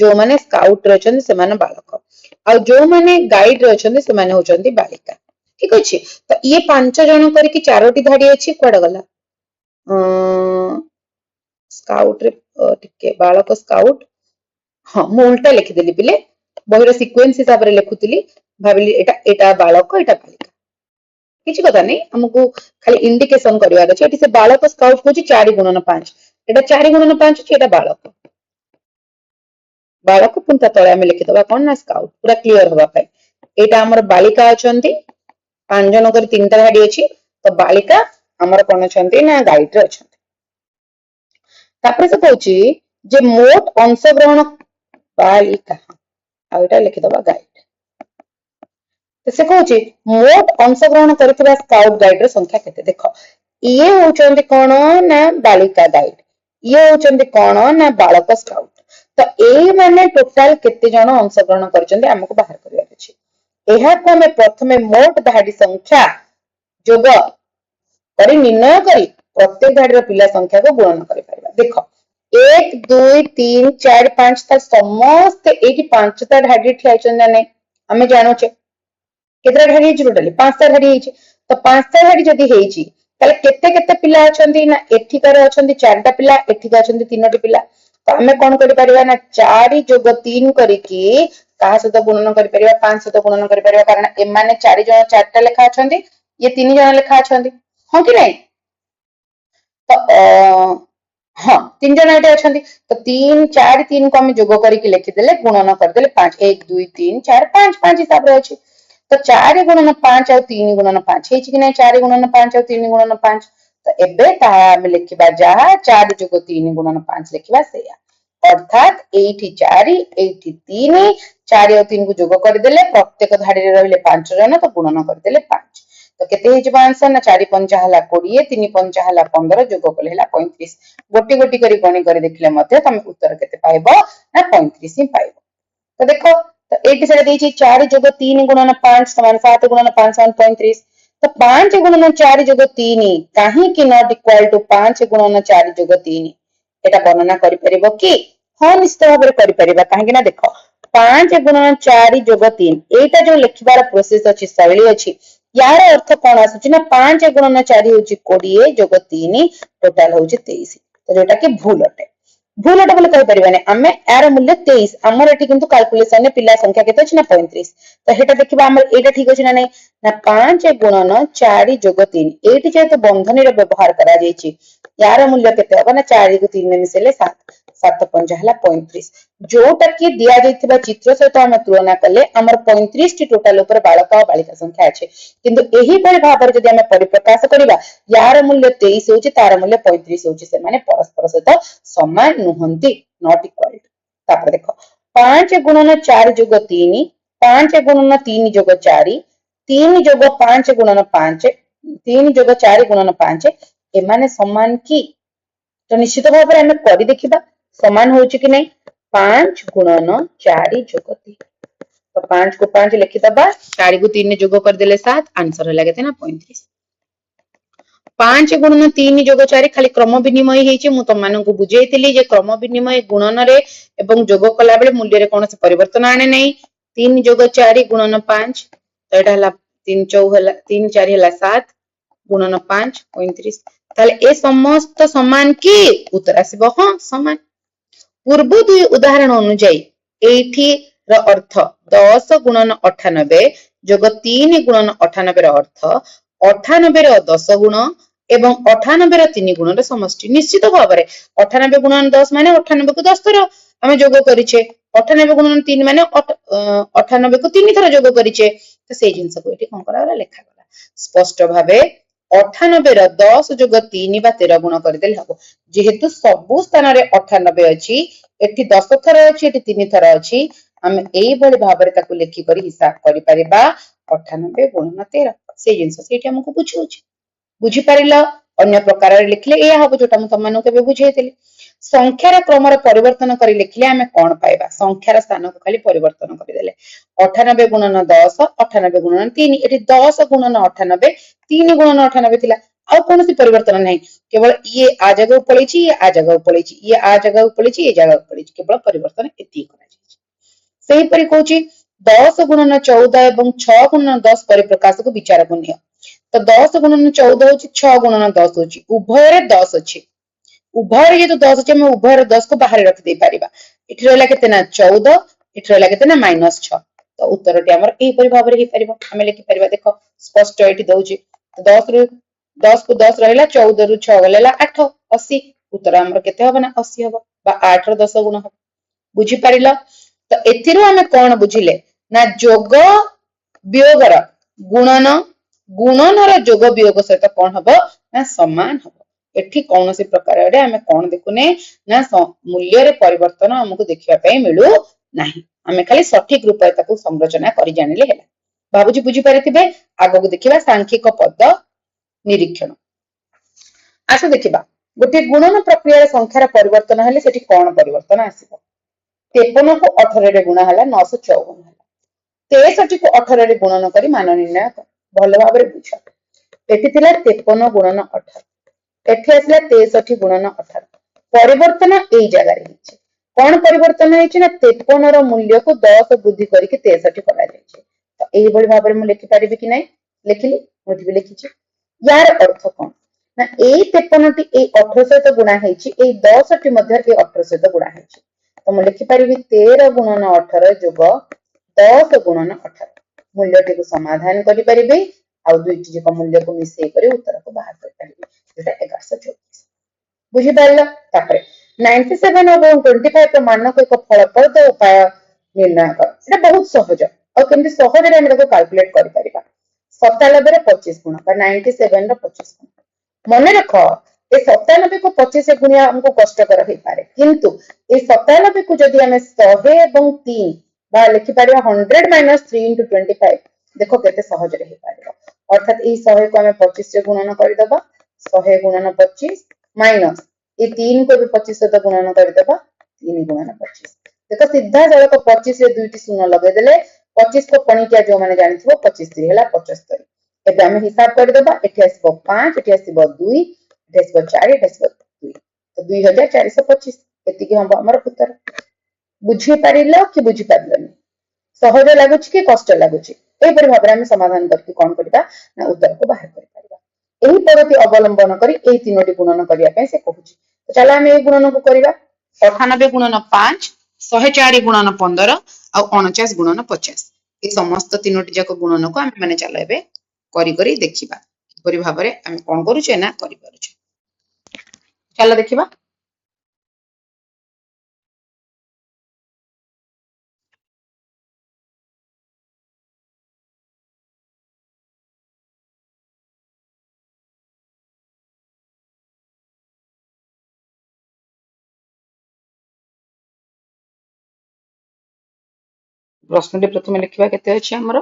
जो माने स्काउट रे अछंदी से माने बालक और जो माने गाइड रे अछंदी से माने होचंदी बालिका ठीक अछि तो ये 5 जन करी कि चारोटी धाडी अछि कोड गला स्काउट रे टिके बालक स्काउट हां मु उल्टा लिखि देली पिले बहिर सीक्वेंस हिसाब रे लिखुतिली भाबिली एटा एटा बालक एटा बालिका किछि कथा नै हमकु खाली इंडिकेशन करिवार अछि एठी से बालक स्काउट होछि 4 गुणन 5 एटा 4 गुणन 5 अछि एटा बालक बालक पुंता तळे हम लिखि दबा कोन ना स्काउट पूरा क्लियर होबा पाए एटा हमर बालिका अछंती 5 जन कर 3टा गाडी अछि तो बालिका हमर कोन अछंती ना गाइड रे अछंती तापर से कहूची जे मोट अंशग्रहण बालिका आ एटा लिखि दबा गाइड से कहूची मोट अंशग्रहण करथिबा स्काउट गाइड र संख्या केते देखो ये होचंती कोन ना बालिका गाइड ये होचंती कोन ना बालक स्काउट तो ए माने टोटल केते जण अंशग्रहण करचंती हमको बाहर करिया अछि एहा को हम प्रथमे मोट धाडी संख्या जोग करी निर्णय करी प्रत्येक धाडी र पिला संख्या को गुणन करि परिबा देखो 1 2 3 4 5 ता समस्त एकी 5 ता धाडी ठिया चंदा नै हमें जानो छे केतरा धाडी हिची टोटली 5 ता धाडी हिची तो 5 ता धाडी जदी हेची ताले केते केते पिला अछंती ना एठिकार अछंती 4 टा पिला एठिका अछंती 3 टी पिला तो हमें कोन करि परिबा ना 4 जोग 3 करी की का सहित गुणन करि परिबा 5 सहित गुणन करि परिबा कारण ए माने 4 जण 4 टा लेखा अछंती ये 3 जण लेखा अछंती हो कि नै तो हां 3 जण एटे अछंती तो 3 4 3 को हम जोग करी की लिखि देले गुणन कर देले 5 1 2 3 4 5 5 हिसाब रे अछि तो 4 गुणन 5 और 3 गुणन 5 हेछि कि नै 4 गुणन 5 और 3 गुणन 5 तो एबे ता हम लिखिबा जहा 4 जोग 3 गुणन 5 लिखिबा सेया अर्थात एठी 4 एठी 3 4 और 3 को जोग कर देले प्रत्येक धाडी रे रहले 5 जन तो गुणन कर देले 5 तो केते हेछि आंसर ना 4 5 हला 20 3 5 हला 15 जोग कले हला 35 गोटी गोटी करी गणी करे देखले मध्ये तमे उत्तर केते पाइबो ना 35 ही पाइबो तो देखो तो एटी से देछि 4 जोग 3 गुणन 5 समान 7 गुणन 5 समान 35 तो 5 गुणन 4 जोग 3 काहे कि नॉट इक्वल टू 5 गुणन 4 जोग 3 एटा वर्णना करि परिबो कि हां निश्चित भाबरे करि परिबा काहे कि ना देखो 5 गुणन 4 जोग 3 एटा जो लिखिबार प्रोसेस अछि शैली अछि यार अर्थ कोन आसुची ना 5 गुणन 4 होची 20 जोग 3 टोटल होची 23 तो जोटा कि भूल अटे बोले कहि परिबाने हमें यार मूल्य 23 हमर एठी किंतु कैलकुलेशन ने पिला संख्या केते अछि ना 35 तो हेटा देखिबा हमर एटा ठीक अछि ना नै ना 5 गुणन 4 जोग 3 एठी जेते बंधनी रे व्यवहार करा जायछि यार मूल्य केते हबा ना 4 को 3 ने मिसेले 7 7 5 हला 35 जोटा कि दिया जायतिबा चित्र सहित हम तुलना कले हमर 35 टी टोटल ऊपर बालक और बालिका संख्या अछि किंतु एही परि भाबर जदि हम परिप्रकाश करिबा यार मूल्य 23 होछि तार मूल्य 35 होछि से माने परस्पर सहित समान नुहंती नॉट इक्वल तापर देखो 5 गुणन 4 जोग 3 5 गुणन 3 जोग 4 3 जोग 5 गुणन 5 3 जोग 4 गुणन 5 एमाने समान की तो निश्चित भाव में हमें करी देखिबा समान होछि कि नै 5 गुणन 4 जोग 3 तो 5 को 5 लिखि दबा 4 को 3 ने जोग कर देले 7 आंसर होला केते ना 35 5 गुणन 3 जोग 4 खाली क्रम विनिमय हेचे मु तुम मानकु बुझेइतिली जे क्रम विनिमय गुणन रे एवं जोग कला बेले मूल्य रे कोनसे परिवर्तन आने नै 3 जोग 4 गुणन 5 तो एटा हला 3 4 हला 3 4 हला 7 गुणन 5 29 ताले ए समस्त समान की उत्तर आसीबो हां समान पूर्व दुई उदाहरण अनुसार एठी र अर्थ 10 गुणन 98 जोग 3 गुणन 98 र अर्थ 98 ର 10 गुण एवं 98 ର 3 गुण ର समष्टि निश्चित भाव रे 98 गुणन 10 माने 98 को 10 थर हमें जोग करिछे 98 गुणन 3 माने 98 को 3 थर जोग करिछे तो सेही जिंस को एठी कोन करा लेखा गला स्पष्ट भावे 98 ର 10 जोग 3 बा 13 गुण करदेले हबो जेहेतु सबु स्थान रे 98 अछि एठी 10 थर अछि एठी 3 थर अछि हमें एई बळे भाव रे ताकू लेखि करी हिसाब करि परिबा 98 गुणन 13 से जिंस सेठी हमकु बुझौछि बुझी पारिल अन्य प्रकार रे लिखले एया हबो जोटा हम तमनो केबे बुझेइतिली संख्यार क्रमर परिवर्तन करी लिखले हमें कोन पाइबा संख्यार स्थान को खाली परिवर्तन करि देले 98 गुणन 10 98 गुणन 3 एठी 10 गुणन 98 3 गुणन 98 थिला आ कोनसी परिवर्तन नहीं केवल ये आ जगह पळेछि ये आ जगह पळेछि ये आ जगह पळेछि ये जगह पळेछि केवल परिवर्तन एति करा जाय सेही परि कहूछि 10 गुणन 14 एवं 6 गुणन 10 परिप्रकाश को विचार को नियो तो 10 गुणन 14 होछि 6 गुणन 10 होछि उभय रे 10 अछि उभय रे जे 10 अछि हम उभय रे 10 को बाहर रख दे पारिबा इठी रहला केते ना 14 इठी रहला केते ना -6 तो उत्तर टी हमर एही परि भाव रे हे परिबा हम लिखि परिबा देखो स्पष्ट एठी दउछि तो 10 को 10 रहला 14 रु 6 गलेला 8 80 उत्तर हमर केते होबा ना 80 होबा बा 8 रो 10 गुण हो बुझी पारिलो तो एथिरो हमें कोन बुझिले ना जोग वियोगर गुणन गुणनर जोग वियोग सहित कोन हबो ना समान हबो एठी कोनोसी प्रकार रे हमें कोन देखुने ना मूल्य रे परिवर्तन हमकु देखिया पय मिलु नाही हमें खाली सठिक रूप रे ताकू संरचना करि जानिले हैला बाबूजी बुझी पारिथिबे आगो को देखिबा सांख्यिक पद निरीक्षण आसो देखिबा गोटे गुणन प्रक्रिया संख्यार परिवर्तन हेले सेठी कोन परिवर्तन आसीबो 53 को 18 रे गुणा हला 954 हला 63 को 18 रे गुणन करी मान निर्णय भल भाव रे बुझ एठी थिला 53 गुणन 18 एठी आसला 63 गुणन 18 परिवर्तन एई जगह रे हिचे कोन परिवर्तन हेछि ना 53 रो मूल्य को 10 वृद्धि करी के 63 करा जायछि तो एई बळी भाव रे मु लिखि परिबि कि नै लिखिली मोठी भी लिखिछि यार अर्थ कोन ना एई 53 टी एई 18 सहित गुणा हेछि एई 10 टी मध्ये एई 18 सहित गुणा हेछि तो मु लिखि परिबि 13 गुणन 18 जोग 10 गुणन 18 मूल्य टी को समाधान करि परिबि आ दुईटी जक मूल्य को मिसई करी उत्तर को बाहर कर परिबि जेटा 1124 बुझी पाइल तापरे 97 और 25 रो मान को एक फलप्रद उपाय निर्णय कर एटा बहुत सहज और केमति सहज रे हम एटा को कैलकुलेट करि परिबा 97 रे 25 गुण बा 97 रो 25 गुण मन रख ए 97 को 25 गुणिया हमको कष्टकर हे पारे किंतु ए 97 को जदि हमें 100 एवं 3 बा लिखि पारिबा 100 - 3 * 25 देखो केते सहज रे हे पारिबा अर्थात ए 100 को हमें 25 से गुणन करि दबा 100 गुणन 25 माइनस ये 3 को भी 25 से गुणन कर देबा 3 गुणन 25 देखो सीधा सड़क 25 से दुईटी शून्य लगे देले 25 को पणिकिया जो माने जानिथिबो 25 3 हला 75 एबे हम हिसाब कर देबा एठी आसीबो 5 एठी आसीबो 2 एठी आसीबो 4 एठी आसीबो 2 तो 2425 एति कि हम हमर उत्तर बुझी पारिलो कि बुझी पारिलोनी सहज लागुछि कि कष्ट लागुछि एई परि भाबरे हम समाधान करके कोन करिबा ना उत्तर को बाहर करि परिबा एही पद्धति अवलंबन करी एई तीनोटी गुणन करिया पय से कहूछि तो चला हम एई गुणन को करिबा 98 गुणन 5 104 गुणन 15 आ 49 गुणन 50 ए समस्त तीनोटी जक गुणन को हम माने चला एबे करी करी देखिबा परि भाबरे हम कोन करूछे ना करि पारुछे चला देखिबा प्रश्न प्रथम लिखा केते अछि हमर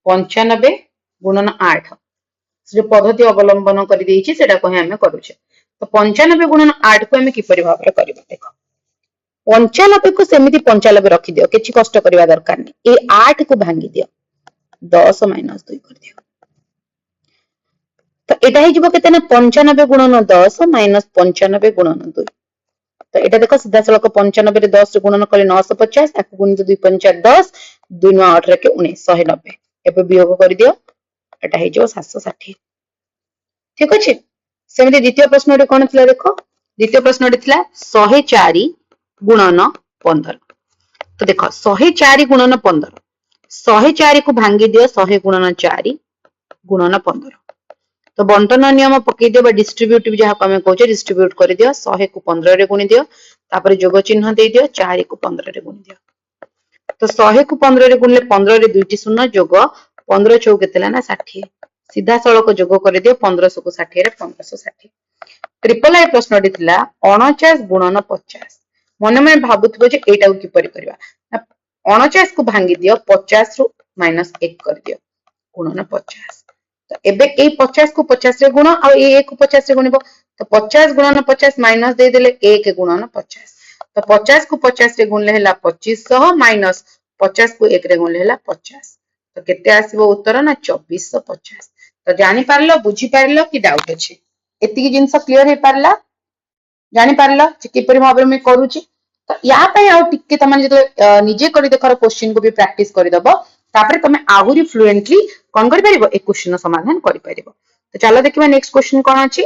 95 गुणन 8 से जो पद्धति अवलंबन करि देछि सेटा को हमें करूछे तो 95 गुणन 8 को हमें किपरि भाबरे करबा देखो 95 को सेमिति 95 रखी दियो, किछि कष्ट करबा दरकार नहीं। ए 8 को भांगी दियो, 10 - 2 कर दियो। तो एटा हे जिवो केते ना 95 गुणन 10 - 95 गुणन 2। तो एटा देखो सीधा सलक 95 रे 10 रे गुणन कले 950, ताकू गुणित 2 5 10, 2 9 8 रे के 19 190। एबे वियोग कर दियो, एटा हे जो 760। ठीक अछि। सेमिति द्वितीय प्रश्न रे कोन थिला देखो, द्वितीय प्रश्न रे थिला 104 गुणन 15। तो देखो 104 गुणन 15, 104 को भांगी दियो 100 गुणन 4 गुणन 15। तो बंटन नियम पकई दियो, डिस्ट्रीब्यूटिव जहाँ को हमें कहूचे डिस्ट्रीब्यूट कर दियो, 100 को 15 रे गुणी दियो, तापर जोग चिन्ह दे दियो, 4 को 15 रे गुणी दियो। तो 100 को 15 रे गुणले 15 रे दुईटी शून्य, जोग 15 चौ केतेला ना 60, सीधा सड़क जोग कर दियो 1500 को 60 रे 1560। ट्रिपल आई प्रश्न थिला 49 गुणन 50। मन मन भाबुथबो जे एटा को किपरि करबा, 49 को भांगी दियो 50 रु -1 कर दियो गुणन 50। तो एबे ए 50 को 50 रे गुण आ ए 1 को 50 रे गुणिबो, तो 50 गुणन 50 माइनस दे देले 1 गुणन 50। तो 50 को 50 रे गुणले हला 2500 माइनस 50 को 1 रे गुणले हला 50। तो केते आसीबो उत्तर ना 2450। तो जानि पारलो, बुझी पारलो कि डाउट अछि? एतिकी जिंस क्लियर हे पारला, जानि पारलो जे किपरि भाबरे मैं करूची। तो या पय आ टिके तमन जे निजे करि देखर क्वेश्चन को भी प्रैक्टिस करि दबो, तापर तमे आहुरी फ्लुएंटली कोन करि परिबो ए क्वेश्चन समाधान करि परिबो। तो चलो देखिबा नेक्स्ट क्वेश्चन कोन अछि।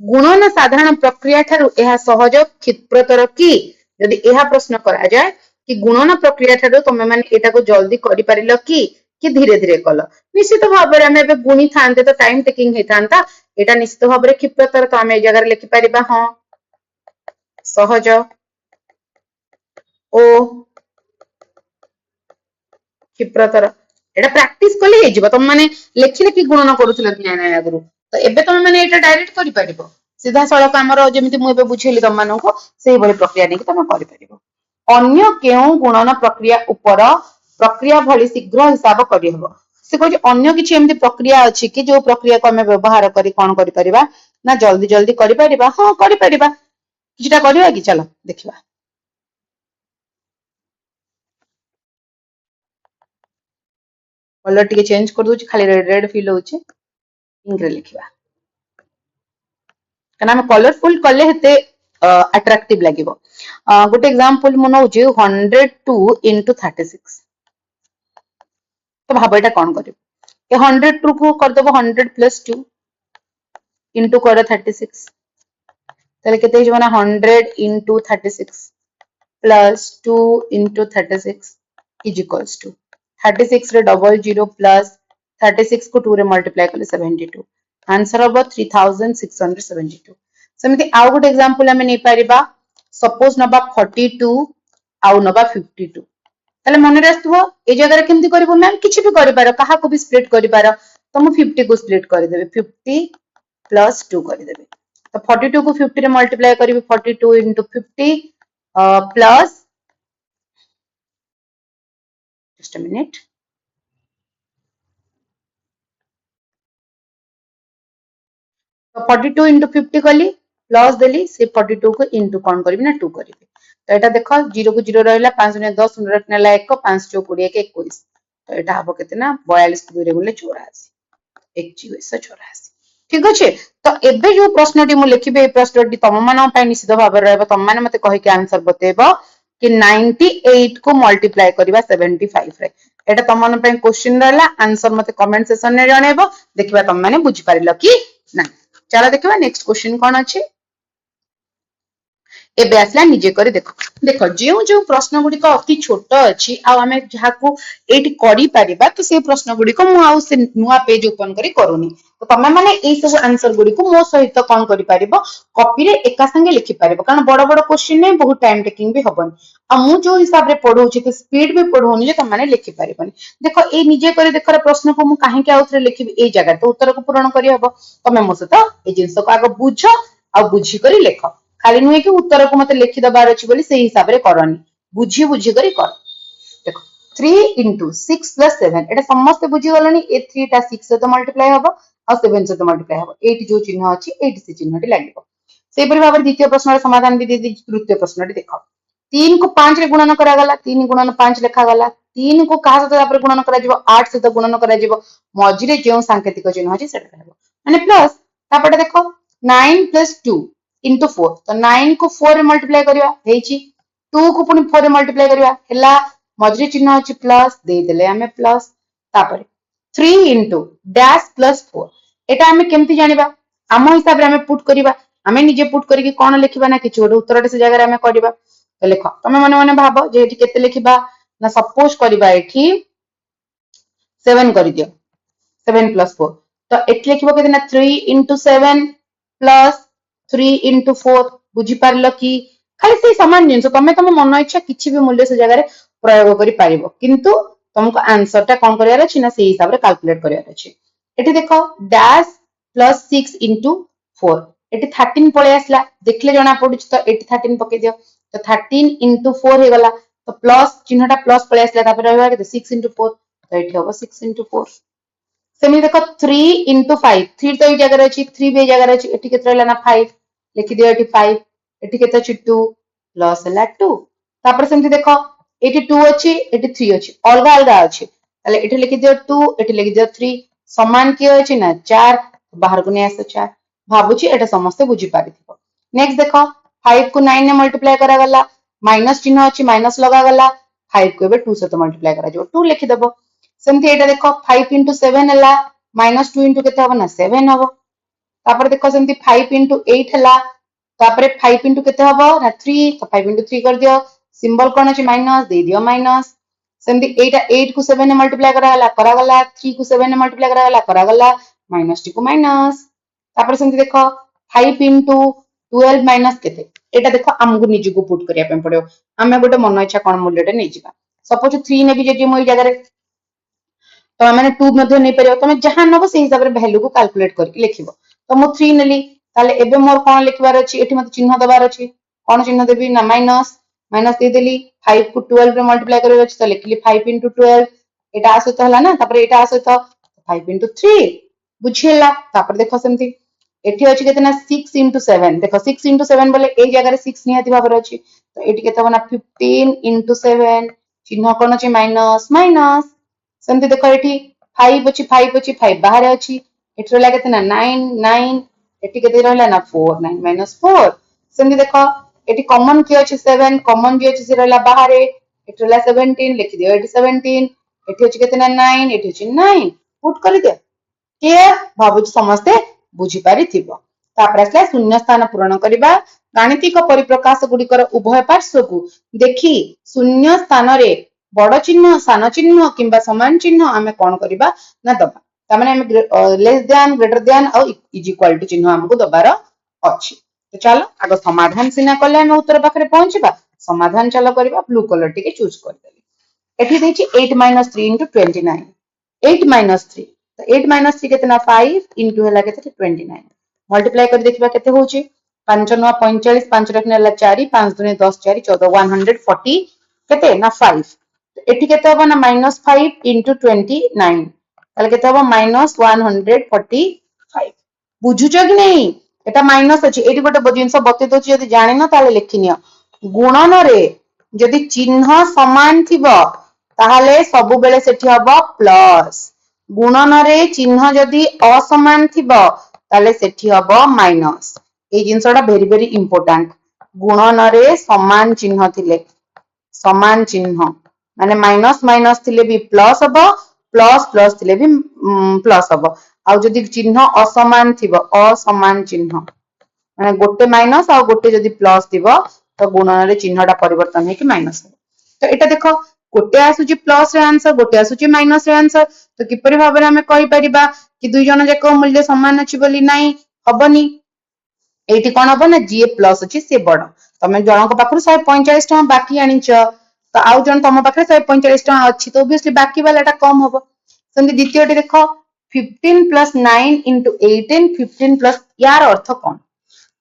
गुणन साधारण प्रक्रिया ठारू एहा सहज क्षिप्रतर की? यदि एहा प्रश्न करा जाय कि गुणन प्रक्रिया ठारू तमे माने एटा को जल्दी करि परिलो कि धीरे धीरे कल, निश्चित भाव में आम गुणी था तो टाइम टेकिंग होता, एटा निश्चित भाव में क्षिप्रतर। तो आम ए जगह लिखि परिबा हाँ सहज ओ क्षिप्रतर। एटा प्रैक्टिस कले हे जिवो, तुम माने लेखि लेखि गुणन करूथिल कि ना आगरु, तो एबे तुम माने एटा डायरेक्ट करि परिबो, सीधा सळक हमर जेमिति मु एबे बुझेली तुम मानको सेही भली प्रक्रिया नै कि तुम करि परिबो। अन्य केउ गुणन प्रक्रिया उपर प्रक्रिया भली शीघ्र हिसाब करि हबो। से कहै अन्य किछि एमिति प्रक्रिया अछि कि जो प्रक्रिया को हमें व्यवहार करी कोन करि परिबा ना जल्दी जल्दी करि परिबा। हां करि परिबा, किछटा करिबा कि चलो देखिबा। कलर टिके चेंज कर दोछि, खाली रेड रेड फील होछि, पिंक रे लिखिबा, कना हम कलरफुल कले हेते अट्रैक्टिव लागिबो। गोटे एग्जांपल मु नउछि 102 into 36। तो भाबो एटा कोन करिबो, ए 102 को कर देबो 100 + 2 into कर 36, तले केते हिजो ना 100 into 36 plus 2 into 36 is equals to 36 रे डबल 0 plus 36 को 2 रे मल्टीप्लाई करले 72, आंसर होबो 3672। सेमिति आउ गुड एग्जांपल हमें नै परिबा, सपोज नबा 42 आउ नबा 52। ताले मन रे आस्तबो ए जगह रे केमति करबो मैम, किछि भी करि पारो, काहा को भी स्प्लिट करि पारो। तो मु 50 को स्प्लिट करि देबे, 50 plus 2 करि देबे। तो 42 को 50 रे multiply करिबे, 42 into 50 plus just a minute, तो 42 into 50 कली प्लस देली, से 42 को इंटू कौन करिबे ना 2 करिबे। तो एटा देखो 0 को 0 रहला, 5 ने 10 रख नेला 1, 5 चौ 20 के 21। तो एटा हबो केते ना 42 को 2 रे गुणले 84, 2184। ठीक अछि। तो एबे जो प्रश्नटी मु लिखिबे, ए प्रश्नटी तम मानन पय निश्चित भाव रहबो, तम माने मते कहि के आंसर बतेबो कि 98 को मल्टीप्लाई करिबा 75 रे। एटा तम मानन पय क्वेश्चन रहला, आंसर मते कमेंट सेक्शन रे जणेबो, देखिबा तम माने बुझि पारिलो कि ना। चलो देखिबा नेक्स्ट क्वेश्चन कोन अछि। एबे आसला निजे करी देखो, देखो जो जो प्रश्न गुडी को अति छोट अछि आ हमें जहाकू एटी करी परिबा, तो से प्रश्न गुडी को मु आउ से नुवा पेज ओपन करी करूनी। तो तमे माने ए सब आंसर गुडी को मो सहित कोन करी परिबो, कॉपी रे एका संगे लिखि परिबो, कारण बड़ बड़ क्वेश्चन नै बहुत टाइम टेकिंग भी होबन। आ मु जो हिसाब रे पढौछि कि स्पीड भी पढौनी जे तमे माने लिखि परिबनी। देखो ए निजे करी देखर प्रश्न को मु काहे के आउथरे लिखिबी, ए जगह तो उत्तर को पूरण करी हबो। तमे मो सहित ए जिंस को आगो बुझ आ बुझी करी लेख, खाली नुहे कि उत्तर को मते लिखि दबार अछि बोली से हिसाब रे करनी, बुझी बुझी करी कर। देखो 3 into 6 plus 7, एटा समस्त बुझी गलनी। ए 3 टा 6 से तो मल्टीप्लाई हबो और 7 से तो मल्टीप्लाई हबो, 8 जो चिन्ह अछि 8 से चिन्हटी लागिबो। सेहि परि भाबरे द्वितीय प्रश्न रे समाधान भी दे दी। तृतीय प्रश्न रे देखो, 3 को 5 रे गुणन करा गला 3 गुणन 5 लिखा गला 3 को कहा सहित तापर गुणन करा जिवो 8 सहित गुणन करा जिवो मझिरे जे सांकेतिक चिन्ह अछि सेटा रहबो माने प्लस तापर देखो 9 plus 2 into 4 तो 9 को 4 रे मल्टीप्लाई करिवा हेची 2 को पुनी 4 रे मल्टीप्लाई करिवा हेला मझिरे चिन्ह अछि प्लस दे देले हमें प्लस तापर 3 into dash plus 4 एटा हमें केमति जानिबा आम हिसाब रे हमें पुट करिबा हमें निजे पुट करिके कोन लिखिबा ना किछ गोटे उत्तरटे से जगह रे हमें करिबा तो लिख तमे मने मने भाबो जे एठी केते लिखिबा ना सपोज करिबा एठी 7 करि दियो 7 plus 4 तो एठी लिखिबो केते ना 3 into 7 plus 3 into 4 बुझी पारलो कि खाली से समान जिंस तमे तमे मन इच्छा किछि भी मूल्य से जगह रे प्रयोग करि पारिबो किंतु तुमको आंसर टा कोन करियार अछि ना से हिसाब रे कैलकुलेट करियार अछि एठी देखो डैश प्लस 6 into 4 एठी 13 पळे आसला देखले जणा पडुछ तो एठी 13 पके दियो तो 13 into 4 हे गला तो प्लस चिन्हटा प्लस पळे आसला तापर रहबा के 6 into 4 तो एठी होबो 6 into 4 सेमी देखो 3 into 5 3 तो ए जगह रे अछि 3 बे जगह रे अछि एठी केते रहला ना 5 लिखि दियो एठी 5 एठी केते अछि 2 प्लस हला 2 तापर सेमति देखो एठी 2 अछि एठी 3 अछि अलगा अलगा अछि ताले एठी लिखि दियो 2 एठी लिखि दियो 3 समान कि अछि ना 4 बाहर को नै आसे 4 भाबुची एटा समस्त बुझी पारिथिबो नेक्स्ट देखो 5 को 9 ने मल्टीप्लाई करा गला माइनस चिन्ह अछि माइनस लगा गला 5 को एबे 2 से तो मल्टीप्लाई करा जो 2 लिखि देबो सेमति एटा देखो 5 into 7 हला माइनस 2 into केते हबो ना 7 हबो तापर देखो सेमति 5 into 8 हला तापर 5 into केते हबो ना 3 तो 5 into 3 कर दियो सिंबल कोन अछि माइनस दे दियो माइनस सेमति एटा 8 को 7 ने मल्टीप्लाई करा गला 3 को 7 ने मल्टीप्लाई करा गला माइनस 2 को माइनस तापर सेमति देखो 5 into 12 माइनस केते एटा देखो हमगु निजु को पुट करिया पे पड़ो हमें गोटे मन इच्छा कोन मूल्यटे नै जिबा सपोज 3 ने भी जे मोई जगह रे तो मैंने 2 मध्ये नै परियो तमे जहां नबो से हिसाब रे वैल्यू को कैलकुलेट करके लिखिबो तो मु 3 नेली ताले एबे मोर कोन लिखबार अछि एठी मते चिन्ह दबार अछि कोन चिन्ह देबी ना माइनस माइनस दे देली 5 को 12 रे मल्टीप्लाई करबे अछि तो लिखली 5 into 12 एटा आसे तो हला ना तापर एटा आसे तो 5 into 3 बुझियला तापर देखो सेमति एठी अछि केतना 6 into 7 देखो 6 into 7 बोले ए जगह रे 6 निहाती भाबर अछि तो एठी केते बना 15 into 7 चिन्ह कोन अछि माइनस माइनस सेमति देखो एठी 5 अछि 5 अछि 5 बाहर अछि एठी रहला केतना 9 9 एठी केते रहला ना 4 9 minus 4 सेमति देखो एठी कॉमन की अछि 7 कॉमन जे अछि से रहला बाहर एठी रहला 17 लिखि दियो एठी 17 एठी अछि केतना 9 एठी अछि 9 पुट करि दे के भाबुच समस्ते बुझी पारि थिबो तापर आसला शून्य स्थान पूरण करिबा गाणितिक परिप्रकाश गुडिकर उभय पार्श्व को देखि शून्य स्थान रे बड़ चिन्ह सान चिन्ह किंबा समान चिन्ह आमे कोन करिबा ना दबा तामाने हम लेस देन ग्रेटर देन और इज इक्वल टू चिन्ह हमको दबार अछि तो चलो आगो समाधान सिना कले हम उत्तर पाखरे पहुंचबा समाधान चलो करिबा ब्लू कलर टिके चूज कर देली एठी देछि 8 minus 3 into 29 8 minus 3 तो 8 minus 3 केतना 5 into हला केते 29 मल्टीप्लाई कर देखिबा केते होची 5 9 45 5 रखने हला 4 5 2 10 4 14 140 केते ना 5 एठी केते हबो ना -5 into 29 ताले केते हबो -145 बुझुचो कि नहीं एटा माइनस अछि एठी गोटे जिंस बते दोछि यदि जानि न ताले लेखिनियो गुणन रे यदि चिन्ह समान थिबो ताहले सब बेले सेठी हबो प्लस गुणन रे चिन्ह यदि असमान थिबो ताले सेठी हबो माइनस ए जिंसटा वेरी वेरी इंपोर्टेंट गुणन रे समान चिन्ह थिले समान चिन्ह माने माइनस माइनस थिले भी प्लस हबो प्लस प्लस थिले भी प्लस हबो आ जदि चिन्ह असमान थिबो असमान चिन्ह माने गोटे माइनस आ गोटे जदि प्लस थिबो तो गुणन रे चिन्हटा परिवर्तन हे कि माइनस तो एटा देखो गोटे आसुची प्लस रे आंसर गोटे आसुची माइनस रे आंसर तो किपरि भाबरे हमें कहि परिबा कि दुई जन जाक मूल्य समान अछि बोली नाही हबनी एठी कोन हबो ना जीए प्लस अछि से बड तमे जनक पाखरु 145 टका बाकी आनिच तो आउ जन तम पाखरे 145 टका अछि तो ऑब्वियसली बाकी वालाटा कम हबो संदि द्वितीयटी देखो 15 plus 9 into 18 15 plus यार अर्थ कोन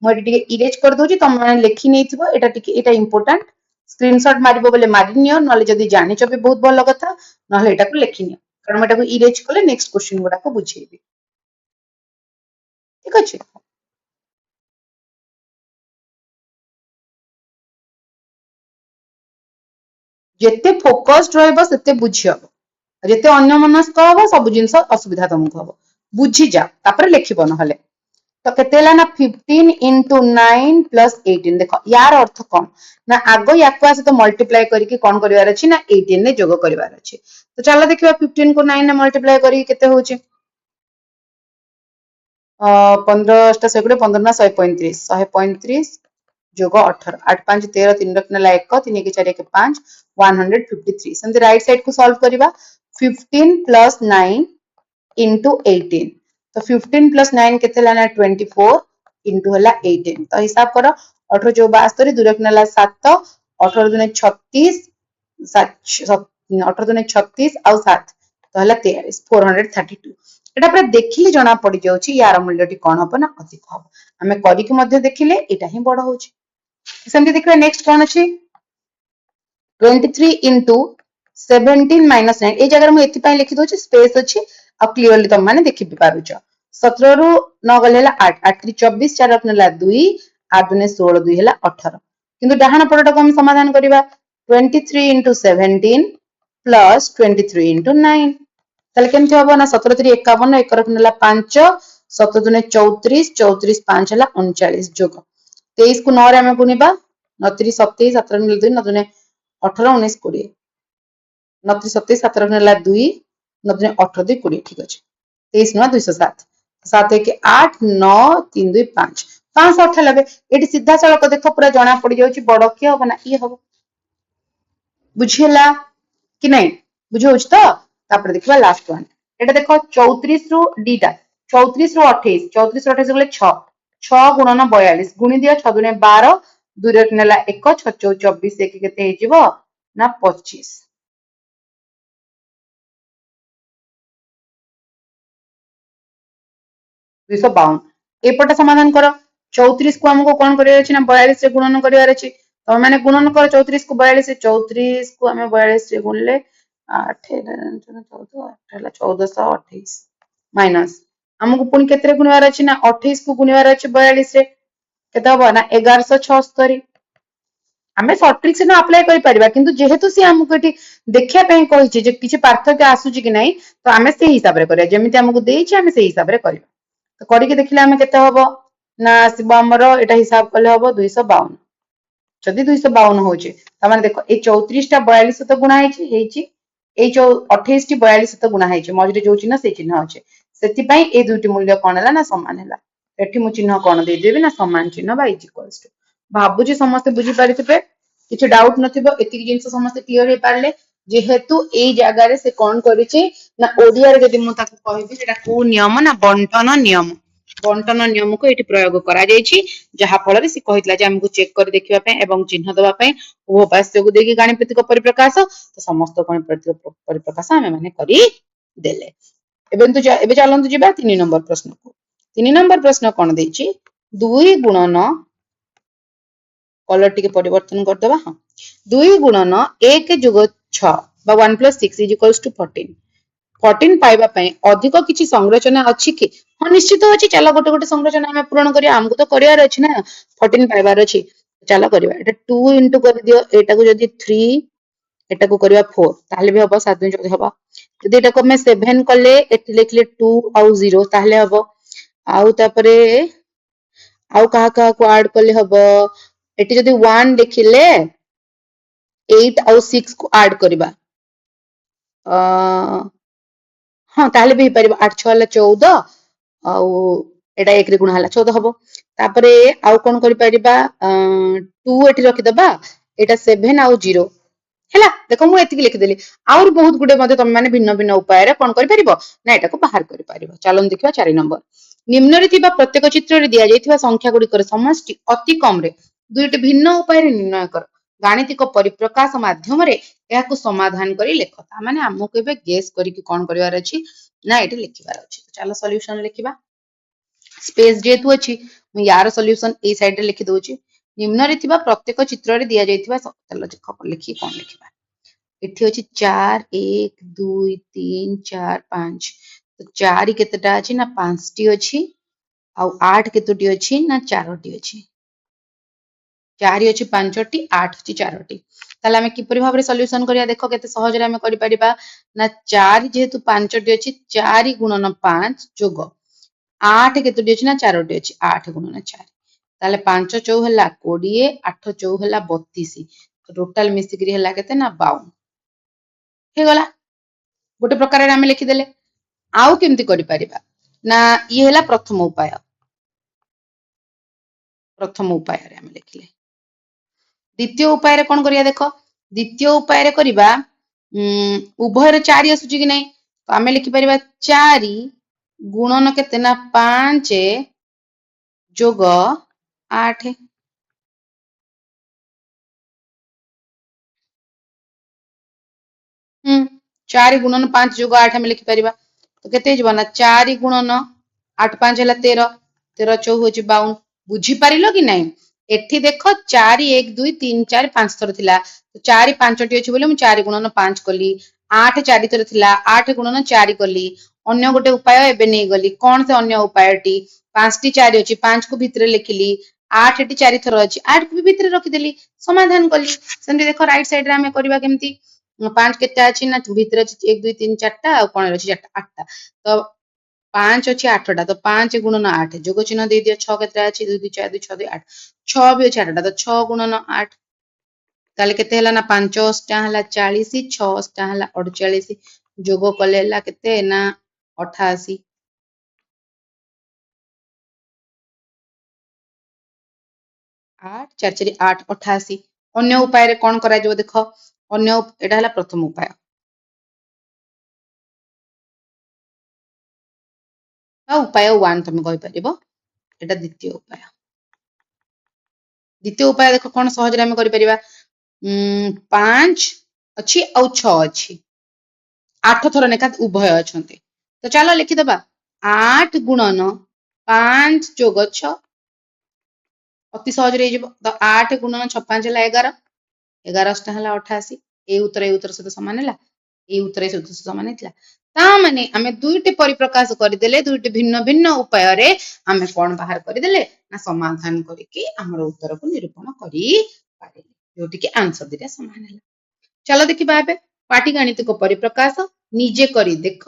মই টিকে ইরেজ করে দউছি তোমরা মানে লেখি নেইथिबो এটা টিকে এটা ইম্পর্টেন্ট স্ক্রিনশট মারিবো বলে মারি নিও নলে যদি জানিছো भी बहुत ভাল কথা নলে এটাকে লেখি নিও কারণ এটাকে ইরেজ করলে নেক্সট কোশ্চেন গুড়াকে বুঝেইবি ঠিক আছে जेते फोकस्ड रहइबो सेते बुझी हबो, जेते अन्यमनस्क हबो सब जिंस असुविधा तुमको हबो, बुझी जा तापर लिखिबो नहले। तो केते हला ना 15 into 9 plus 18 देखो यार अर्थ कौन ना आगो याको आसे तो मल्टीप्लाई करके कौन करिवार अछि ना 18 ने जोग करिवार अछि। तो चलो देखिबा 15 को 9 ने मल्टीप्लाई करी केते होछि 15 टा सेगुडे 15 ना 135 135 जोग 18 8 5 13 3 रखनेला 1 3 1 4 1 5 153 सेमते राइट साइड को सॉल्व करिबा 15 plus 9 into 18 तो 15 plus 9 केते लाना 24 into हला 18 तो हिसाब करो 18 जो 72 2 रखनेला 7 18 दुने 36 18 दुने 36 और 7 तो हला 23 432 एटा पर देखिले जणा पड़ी जाउची यार मूल्यटी कोन हबो ना अधिक हबो हमें करी के मध्ये देखिले एटा ही बड़ होची सेमती देखिबा नेक्स्ट कोन अछि 23 into 17 minus 9 ए जगह मु एति पय लिखि दोची स्पेस अछि आ क्लियरली तुम माने देखि पारुछ 17 रु 9 गले हला 8 8 3 24 4 रखनेला 2 8 दुने 16 2 हला 18 किंतु डाहाण पडटा को हम समाधान करिबा 23 into 17 plus 23 into 9 ताले केमति हबो ना 17 3 51 1 रखनेला 5 7 दुने 34 34 5 हला 39 जोग 23 को 9 रे हम गुनिबा 9 3 27 17 2 9 दुने 18 19 20 9 3 27 17 रखनेला 2 9 दुने 18 2 20 ठीक अछि 23 9 207 7 1 8 9 3 2 5 598 एटी सीधा सड़क देखो पूरा जणा पड़ी जाउची बड़ के हबो ना ई हबो बुझिला कि नहीं बुझौछ तो तापर देखबा लास्ट वन एटा देखो 34 रु डीटा 34 रु 28 34 रु 28 गले 6 6 गुणन 42 गुणी दियो 6 दुने 12 2 रे नेला 1 6 24 1 केते हेजिवो ना 25 252 एपटा समाधान करो 34 को हमको कौन करिवार अछि ना 42 से गुणन करिवार अछि तो माने गुणन करो 34 को 42 से 34 को हमें 42 से गुणले 8 14 1428 माइनस हमको पुनी केतरे गुणवार अछि ना 28 को गुणवार अछि 42 रे केते हबो ना 1176 हमें शॉर्ट ट्रिक से ना अप्लाई करि परिबा किंतु जेहेतु से हमको एठी देखिया पय कहिछि जे किछि पार्थक्य आसुची कि नहीं तो हमें से हिसाब रे करिया जेमिति हमको देइछि हमें से हिसाब रे करिबा तो करिके देखिले हमें केते हबो ना आसीबो हमरो एटा हिसाब कले हबो 252 जदि 252 होचे त माने देखो ए 34 टा 42 सहित गुणा हेची ए 28 टी 42 सहित गुणा हेची मझरे जो चिन्ह से चिन्ह अछि सेति पय ए दुइटी मूल्य कोन हला ना समान हला एठी मु चिन्ह कोन दे देबी ना समान चिन्ह बा इज इक्वल्स टू भाबुची समस्त बुझी पारिथिबे किछि डाउट नथिबो एतिकी जिंस समस्त क्लियर हे पारले जेहेतु ए जगह रे से कोन करिछि ना ओडिया रे जदि मु ताको कहिबी सेटा को नियम ना बंटन नियम को एठी प्रयोग करा जायछि जहा फल रे से कहितला जे हमकु चेक कर देखिबा पे एवं चिन्ह दबा पे उभयपार्श्व को देखि गाणितिक परिप्रकाश तो समस्त गाणितिक परिप्रकाश हमें माने करी देले एबे चलंतु जिबा 3 नंबर प्रश्न को 3 नंबर प्रश्न कोन देछि 2 गुणन कलर टिके परिवर्तन कर दबा हां 2 गुणन 1 + 6 बा 1 + 6 = 14 14 पाइबा पय अधिक किछि संरचना अछि कि हां निश्चित अछि चलो गोटे गोटे संरचना हमें पूर्ण करिया हमको तो करियार अछि ना 14 पाइबार अछि चलो करिबा एटा 2 into कर दियो एटा को जदि 3 एटा को करिबा 4 ताले भी हबो 7 दिन जदि हबो जदि एटा को मैं 7 कले एटी लिखले 2 और 0 ताले हबो आउ तापरे आउ कहा को ऐड कले हबो एटी जदि 1 देखिले 8 और 6 को ऐड करिबा हाँ ताले भी परिबा 8 6 हला 14 आउ एटा 1 रे गुणा हला 14 हबो तापरे आउ कोन करि परिबा 2 एटी रखि दबा एटा 7 आउ 0 हैला देखो मु एतिकी लिखि देली और बहुत गुडे मध्ये तुम माने भिन्न भिन्न उपाय रे कोन करि परिबो ना एटा को बाहर करि परिबो चलन देखिबा 4 नंबर निम्न रे थिबा प्रत्येक चित्र रे दिया जायथिबा संख्या गुडी कर समष्टि अति कम रे दुईटी भिन्न उपाय रे निर्णय कर गाणितिक परिप्रकाश माध्यम रे याकु समाधान करी लेख ता माने हमको एबे गेस करी कि कोन करिवार अछि ना एटी लिखिबार अछि चलो सॉल्यूशन लिखिबा स्पेस जेतु अछि मु यार सॉल्यूशन ए साइड रे लिखि दोची निम्न रे थिबा प्रत्येक चित्र रे दिया जायथिबा चलो देखो लिखि कोन लिखिबा एठी अछि 4 1 2 3 4 5 तो 4 केतेटा अछि ना 5 टी अछि आ 8 केतोटी अछि ना 4 टी अछि चारि अछि 5टी 8 अछि 4टी ताले आमे किपरि भाबरे सॉल्यूशन करिया देखो केते सहज रे आमे करि परिबा ना 4 जेहेतु 5टी अछि 4 गुणन 5 जोग 8 केतोटी अछि ना 4टी अछि 8 गुणन 4 ताले 5 चौ हला 20 8 चौ हला 32 टोटल मिसिकरी हला केते ना 52 हे गला गोटे प्रकार रे आमे लिखि देले आउ केमती करि परिबा ना ये हला प्रथम उपाय रे आमे लिखले द्वितीय उपाय रे कोन करिया देखो द्वितीय उपाय रे करिबा उभय रे 4 आसुची कि नै तो आमे लिखि परिबा 4 गुणन केते ना 5 जोग 8 4 गुणन 5 जोग 8 आमे लिखि परिबा तो केते हिजबा ना 4 गुणन 8 5 हला 13 13 चौ होची 52 बुझी पारिलो कि नै एठी देखो 4 1 2 3 4 5 थर थिला तो 4 5 टी अछि बोले मु 4 गुणन 5 कली 8 4 थर थिला 8 गुणन 4 कली अन्य गोटे उपाय एबे नै गली कोन से अन्य उपाय टी 5 टी 4 अछि 5 को भितरे लिखिली 8 टी 4 थर अछि 8 को भी भितरे रखि देली समाधान कली सेंति देखो राइट साइड रे हमें करबा केमती 5 केते अछि ना भितरे अछि 1 2 3 4 टा आ कोन अछि 4 टा 8 टा तो 5 ଅଛି 8 ଟା ତ 5 ଗୁଣନ 8 ଯୋଗ ଚିହ୍ନ ଦେଇ ଦିଅ 6 କେତେ ଅଛି 2 2 4 2 6 2 8 6 ବି ଅଛି 8 ଟା ତ 6 ଗୁଣନ 8 ତାହେଲେ କେତେ ହେଲା ନା 5 ଟା ହେଲା 40 6 ଟା ହେଲା 48 ଯୋଗ କଲେ ହେଲା କେତେ ନା 88 8 4 4 8 88 ଅନ୍ୟ ଉପାୟରେ କଣ କରାଯିବ ଦେଖ ଅନ୍ୟ ଏଟା ହେଲା ପ୍ରଥମ ଉପାୟ ଆଉ ଉପାୟ 1 ତମେ କହିପାରିବ ଏଟା ଦ୍वितीय ଉପାୟ ଦ୍विତୀୟ ଉପାୟ ଦେଖ କଣ ସହଜରେ ଆମେ କରିପାରିବା 5 ଅଛି ଆଉ 6 ଅଛି 8 ଥର ଲେଖା ଉଭୟ ଅଛନ୍ତି ତ ଚାଲ ଲେଖିଦବା 8 ଗୁଣନ 5 ଯୋଗ 6 ଅତି ସହଜରେ ହେଇଯିବ ତ 8 ଗୁଣନ 6 5 ହେଲା 11 11 ଟା ହେଲା 88 ଏ ଉତ୍ତର ସହିତ ସମାନ ହେଲା এই ଉତ୍ତର ସହିତ ସମାନ ହେଇଥିଲା ତା ମାନେ ଆମେ ଦୁଇଟି ପରିପ୍ରକାଶ କରିଦେଲେ ଦୁଇଟି ଭିନ୍ନ ଭିନ୍ନ ଉପାୟରେ ଆମେ କଣ ବାହାର କରିଦେଲେ ନା ସମାଧାନ କରିକି ଆମର ଉତ୍ତରକୁ ନିରୂପଣ କରିପାରିଲେ ଯୋଉଠି କି ଆନ୍ସର ଦିଟା ସମାନ ହେଲା ଚାଲ ଦେଖିବା ଏବେ ପାଟିଗାଣିତିକ ପରିପ୍ରକାଶ ନିଜେ କରି ଦେଖ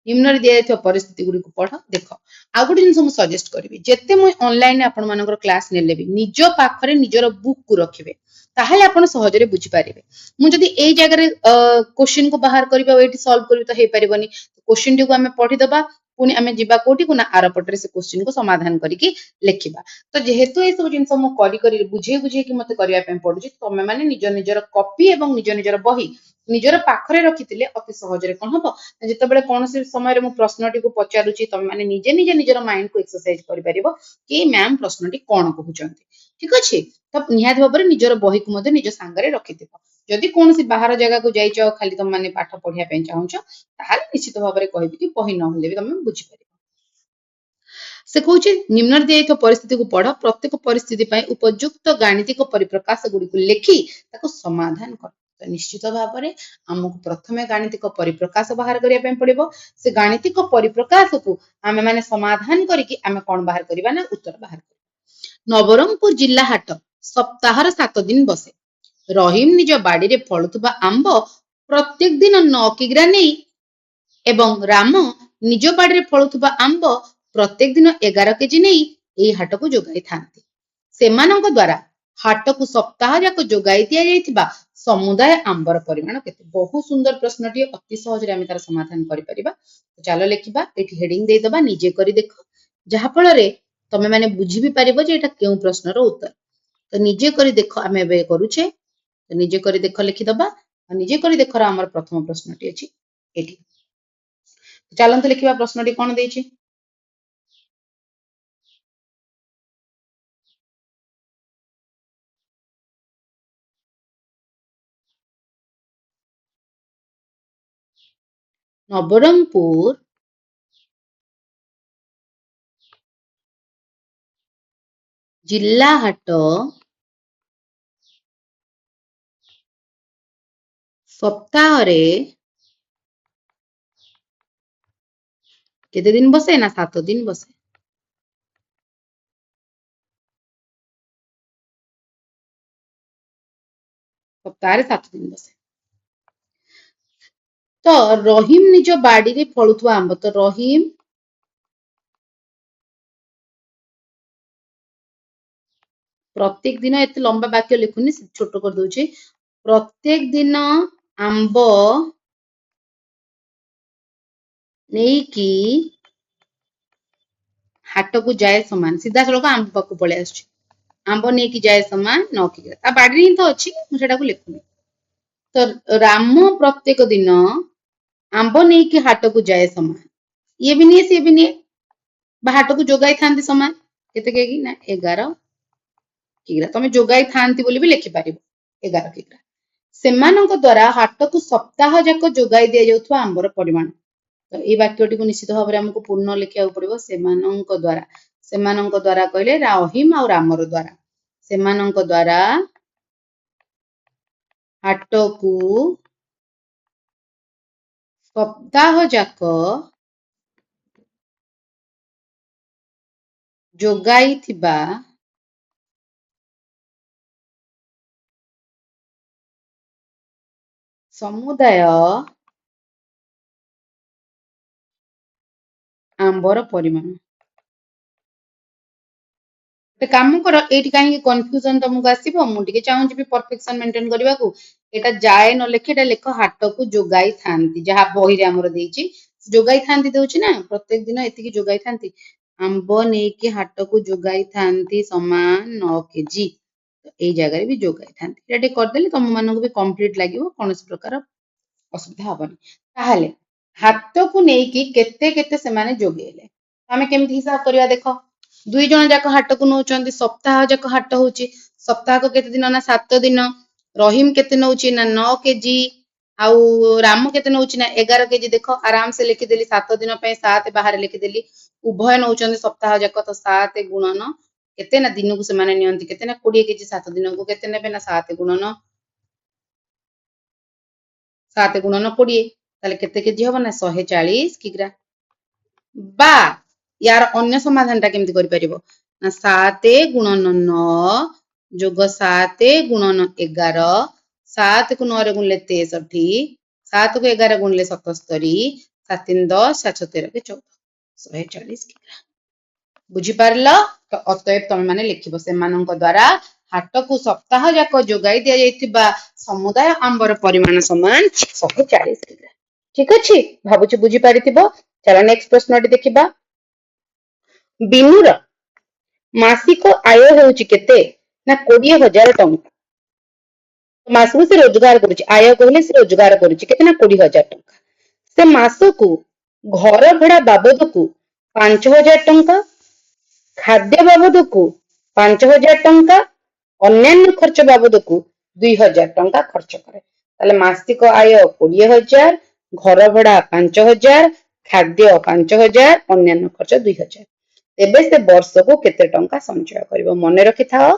ନିମ୍ନରେ ଦିଆଯାଇଥିବା ପରିସ୍ଥିତି ଗୁଡ଼ିକୁ ପଢ ଦେଖ ଆଉ ଗୋଟେ ଜିନିଷ ମୁଁ ସଜେଷ୍ଟ କରିବି ଯେତେ ମୁଁ ଅନଲାଇନରେ ଆପଣମାନଙ୍କର କ୍ଲାସ ନେଲେ ବି ନିଜ ପାଖରେ ନିଜର ବୁକ୍ କୁ ରଖିବେ ତାହେଲେ ଆପଣ ସହଜରେ ବୁଝିପାରିବେ ମୁଁ ଯଦି ଏଇ ଜାଗାରେ क्वेश्चन को बाहर करिबा एठी सॉल्व करिबा तो हे परिबनी क्वेश्चन टी को हमें पढी दबा पुनी हमें जिबा कोठी को ना आर पटरे से क्वेश्चन को समाधान करिकी लेखिबा तो जेहेतु ए सब जिंस मु करी करी बुझे बुझे कि मते करिया पे पडुची तमे माने निज निजर कॉपी एवं निज निजर बही निजर पाखरे रखिथिले अति सहज रे कोन हबो जेतेबेले कोनोसी समय रे मु प्रश्नटी को पचारुची तमे माने निजे निजे निजर माइंड को एक्सरसाइज करि परिबो कि मैम प्रश्नटी कोन कहउचंती ठीक अछि तो निहाती भाबरे निजर बही को मते निज सांगरे रखिथिबो जदि कोनोसी बाहर जगह को जाइचो खाली तम माने पाठ पढिया पे चाहूचो ताहाले निश्चित भाबरे कहिबि कि बही न होले भी तमे बुझि परिबो से कहूचे निम्न दिए परिस्थिति को पढ़ प्रत्येक परिस्थिति ପାଇଁ ଉପଯୁକ୍ତ ଗାଣିତିକ ପରିପ୍ରକାଶ ଗୁଡ଼ିକୁ ଲେଖି ତାକୁ ସମାଧାନ କର ତ ନିଶ୍ଚିତ ଭାବରେ ଆମକୁ ପ୍ରଥମେ ଗାଣିତିକ ପରିପ୍ରକାଶ ବାହାର କରିବା ପାଇଁ ପଡିବ ସେ ଗାଣିତିକ ପରିପ୍ରକାଶକୁ ଆମେ ମାନେ ସମାଧାନ କରିକି ଆମେ କଣ ବାହାର କରିବା ନା ଉତ୍ତର ବାହାର କରିବା ନବରଙ୍ଗପୁର ଜିଲ୍ଲା ହାଟ ସପ୍ତାହର 7 ଦିନ ବସେ ରହିମ ନିଜ ବାଡିରେ ଫଳୁଥିବା ଆମ୍ବ ପ୍ରତ୍ୟେକ ଦିନ 9 କିଗ୍ରା ନେଇ ଏବଂ ରାମ ନିଜ ବାଡିରେ ଫଳୁଥିବା ଆମ୍ବ ପ୍ରତ୍ୟେକ ଦିନ 11 କେଜି ନେଇ ଏହି ହାଟକୁ ଯୋଗାଇଥାନ୍ତି ସେମାନଙ୍କ ଦ୍ୱାରା ହାଟକୁ ସପ୍ତାହ ଯାକ ଯୋଗାଇ ଦିଆଯାଇଥିବା ସମୁଦାୟ ଆମ୍ବର ପରିମାଣ କେତେ ବହୁତ ସୁନ୍ଦର ପ୍ରଶ୍ନଟିଏ ଅତି ସହଜରେ ଆମେ ତାର ସମାଧାନ କରିପାରିବା ଚାଲ ଲେଖିବା ଏଠି ହେଡିଂ ଦେଇଦବା ନିଜେ କରି ଦେଖ ଯାହା ଫଳରେ ତମେ ମାନେ ବୁଝି ବି ପାରିବ ଯେ ଏଟା କେଉଁ ପ୍ରଶ୍ନର ଉତ୍ତର ତ ନିଜେ କରି ଦେଖ ଆମେ ଏବେ କରୁଛେ ନିଜେ କରି ଦେଖ ଲେଖିଦବା ନିଜେ କରି ଦେଖର ଆମର ପ୍ରଥମ ପ୍ରଶ୍ନଟି ଅଛି ଏଠି ଚାଲନ୍ତୁ ଲେଖିବା ପ୍ରଶ୍ନଟି କଣ ଦେଇଛି ନବରଙ୍ଗପୁର ଜିଲ୍ଲା ହାଟ ସପ୍ତାହରେ କେତେ ଦିନ ବସେ ନା 7 ଦିନ ବସେ ସପ୍ତାହରେ 7 ଦିନ ବସେ। ତ ରହିମ ନିଜ ବାଡିରେ ଫଳୁଥିବା ଆମ୍ବ, ତ ରହିମ ପ୍ରତ୍ୟେକ ଦିନ, ଏତେ ଲମ୍ବା ବାକ୍ୟ ଲେଖୁନି, ଛୋଟ କରିଦଉଛି, ପ୍ରତ୍ୟେକ ଦିନ ଆମ୍ବ ନେଇକି ହାଟକୁ ଯାଏ ସମାନ, ସିଧାସଳଖ ଆମ୍ବ ପାଖକୁ ପଳେଇ ଆସୁଛି, ଆମ୍ବ ନେଇକି ଯାଏ ସମାନ 9 କିଗ୍ରା, ତା ବାଡିରେ ହିଁ ତ ଅଛି, ମୁଁ ସେଟାକୁ ଲେଖୁନି। ତ ରାମ ପ୍ରତ୍ୟେକ ଦିନ ଆମ୍ବ ନେଇକି ହାଟକୁ ଯାଏ ସମାନ, ଇଏ ବି ନିଏ ସିଏ ବି ନିଏ, ବା ହାଟକୁ ଯୋଗାଇଥାନ୍ତି ସମାନ, କେତେ କେଜି ନା 11 କିଗ୍ରା, ତମେ ଯୋଗାଇଥାନ୍ତି ବୋଲି ବି ଲେଖିପାରିବ 11 କିଗ୍ରା। ସେମାନଙ୍କ ଦ୍ୱାରା ହାଟକୁ ସପ୍ତାହ ଯାକ ଯୋଗାଇ ଦିଆଯାଉଥିବା ଆମ୍ବର ପରିମାଣ, ତ ଏଇ ବାକ୍ୟଟିକୁ ନିଶ୍ଚିତ ଭାବରେ ଆମକୁ ପୂର୍ଣ୍ଣ ଲେଖିବାକୁ ପଡିବ, ସେମାନଙ୍କ ଦ୍ୱାରା। ସେମାନଙ୍କ ଦ୍ୱାରା କହିଲେ ରହିମ ଆଉ ରାମର ଦ୍ୱାରା, ସେମାନଙ୍କ ଦ୍ୱାରା ହାଟକୁ ସପ୍ତାହ ଯାକ ଯୋଗାଇଥିବା ସମୁଦାୟ ଆମ୍ବର ପରିମାଣ। ଗୋଟେ କାମ କର, ଏଇଠି କାହିଁକି କନଫ୍ୟୁଜନ ତମକୁ ଆସିବ, ମୁଁ ଟିକେ ଚାହୁଁଛି ବି ପରଫେକ୍ସନ ମେଣ୍ଟେନ କରିବାକୁ, ଏଟା ଯାଏ ନ ଲେଖି ଏଟା ଲେଖ ହାଟକୁ ଯୋଗାଇଥାନ୍ତି, ଯାହା ବହିରେ ଆମର ଦେଇଛି ଯୋଗାଇଥାନ୍ତି ଦଉଛି ନା, ପ୍ରତ୍ୟେକ ଦିନ ଏତିକି ଯୋଗାଇଥାନ୍ତି, ଆମ୍ବ ନେଇକି ହାଟକୁ ଯୋଗାଇଥାନ୍ତି ସମାନ 9 କେଜି, ଏଇ ଜାଗାରେ ବି ଯୋଗାଇଥାନ୍ତି, ଏଟା ଟିକେ କରିଦେଲେ ତମ ମାନଙ୍କୁ ବି କମ୍ପ୍ଲିଟ ଲାଗିବ, କୌଣସି ପ୍ରକାର ଅସୁବିଧା ହବନି। ତାହେଲେ ହାଟକୁ ନେଇକି କେତେ କେତେ ସେମାନେ ଯୋଗେଇଲେ, ଆମେ କେମିତି ହିସାବ କରିବା ଦେଖ, 2 ଜଣ ଯାକ ହାଟକୁ ନଉଛନ୍ତି, ସପ୍ତାହ ଯାକ ହାଟ ହଉଛି, ସପ୍ତାହକ କେତେ ଦିନ ନା 7 ଦିନ, ରହିମ କେତେ ନଉଛି ନା 9 କେଜି, ଆଉ ରାମ କେତେ ନଉଛି ନା 11 କେଜି, ଦେଖ ଆରାମ ସେ ଲେଖିଦେଲି, 7 ଦିନ ପାଇଁ 7 ବାହାରେ ଲେଖିଦେଲି, ଉଭୟ ନଉଛନ୍ତି ସପ୍ତାହ ଯାକ, ତ 7 ଗୁଣନ କେତେ ନା ଦିନକୁ ସେମାନେ ନିଅନ୍ତି କେତେ ନା 20 କେଜି, 7 ଦିନକୁ କେତେ ନେବେ ନା 7 ଗୁଣନ 20, ତାହେଲେ କେତେ କେଜି ହବ ନା 140 କିଗ୍ରା। ବା यार अन्य समाधान टा केमती करिपरिबो ना 7 गुणन 9 जोग 7 गुणन 11, 7 को 9 रे गुणले 63, 7 को 11 गुणले 77, 7 3 10, 7 13 के 14, 140 किग्रा। बुझी पारलो, तो अतएव तमे माने लिखिबो सेमानंक द्वारा हाटकु सप्ताह जाक जोगाई दिया जायतिबा समुदाय आंबर परिमाण समान 140 किग्रा। ठीक अछि, भाबुची बुझी पारिथिबो। चलो नेक्स्ट प्रश्न देखिबा। बिनुर मासिक आय हेउची केते ना 20,000 टंका, मासକୁ से रोजगार करूची, आय कहले से रोजगार करूची केते ना 20,000 टंका, से मासକୁ घर भड़ा बाबदକୁ 5,000 टंका, खाद्य बाबदକୁ 5,000 टंका, अन्यान्य खर्च बाबदକୁ 2,000 टंका खर्च करे, ताले मासिक आय 20,000, घर भड़ा 5,000, खाद्य 5,000, अन्यान्य खर्च 2,000, तेबे से वर्ष को केते टंका संचय करिवो। मने रखि थाओ,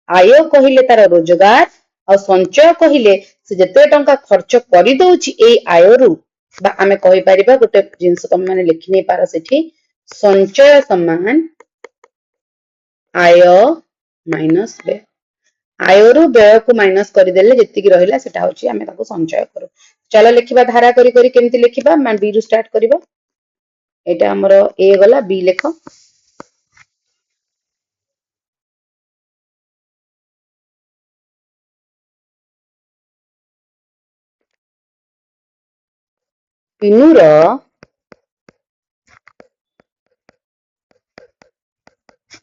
आय कहिले तार रोजगार आ संचय कहिले से जते टंका खर्च करि दउची ए आयरु, बा आमे कहि परिबा गोटे जिंस तम माने लिखि नै पार सेठी, संचय समान आय माइनस व्यय, आयरु व्यय को माइनस करि देले जेति कि रहिला सेटा होची आमे ताको संचय करू। चलो लिखिबा, धारा करी करी केमति लिखिबा, मा बी रु स्टार्ट करिबा, एटा हमरो ए गला, बी लेखो। बिनुर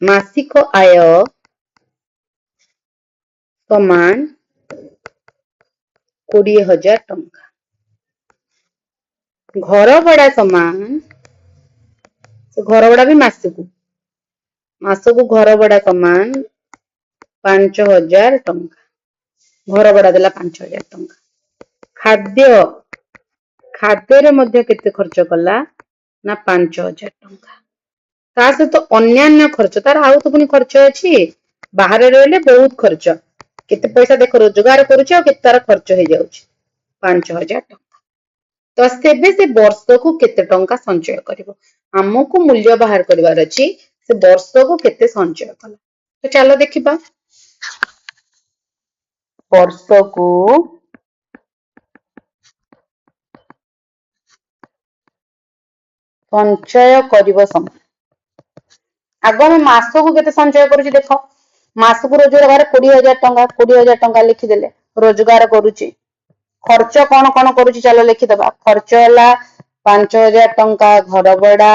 मासिक आय समान 20,000 टंका, घर भड़ा समान, घर भड़ा भी मासकु घर भड़ा समान 5,000 टंका, घर भड़ा देला 5,000 टंका, खाद्य खाद्य रे मध्य केते खर्च कला ना 5,000 टंका, ता से तो अन्यान्य खर्च, तार आउ तो पुनी खर्च अछि, बाहर रहले बहुत खर्च, केते पैसा देखो रोजगार करूछ आ केते तार खर्च हे जाउछ 5,000 टंका, तो सेबे से वर्ष को केते टंका संचय करिवो, हमकु मूल्य बाहर करिवार अछि, से वर्ष को केते संचय कला। तो चलो देखिबा, ବର୍ଷକୁ ସଞ୍ଚୟ କରିବ ସମାନ। ଆଗ ଆମେ ମାସକୁ କେତେ ସଞ୍ଚୟ କରୁଛି ଦେଖ, ମାସକୁ ରୋଜଗାର 20,000 ଟଙ୍କା, 20,000 ଟଙ୍କା ଲେଖିଦେଲେ ରୋଜଗାର କରୁଛି। ଖର୍ଚ୍ଚ କଣ କଣ କରୁଛି ଚାଲ ଲେଖିଦବା। ଖର୍ଚ୍ଚ ହେଲା 5,000 ଟଙ୍କା ଘର ଭଡା,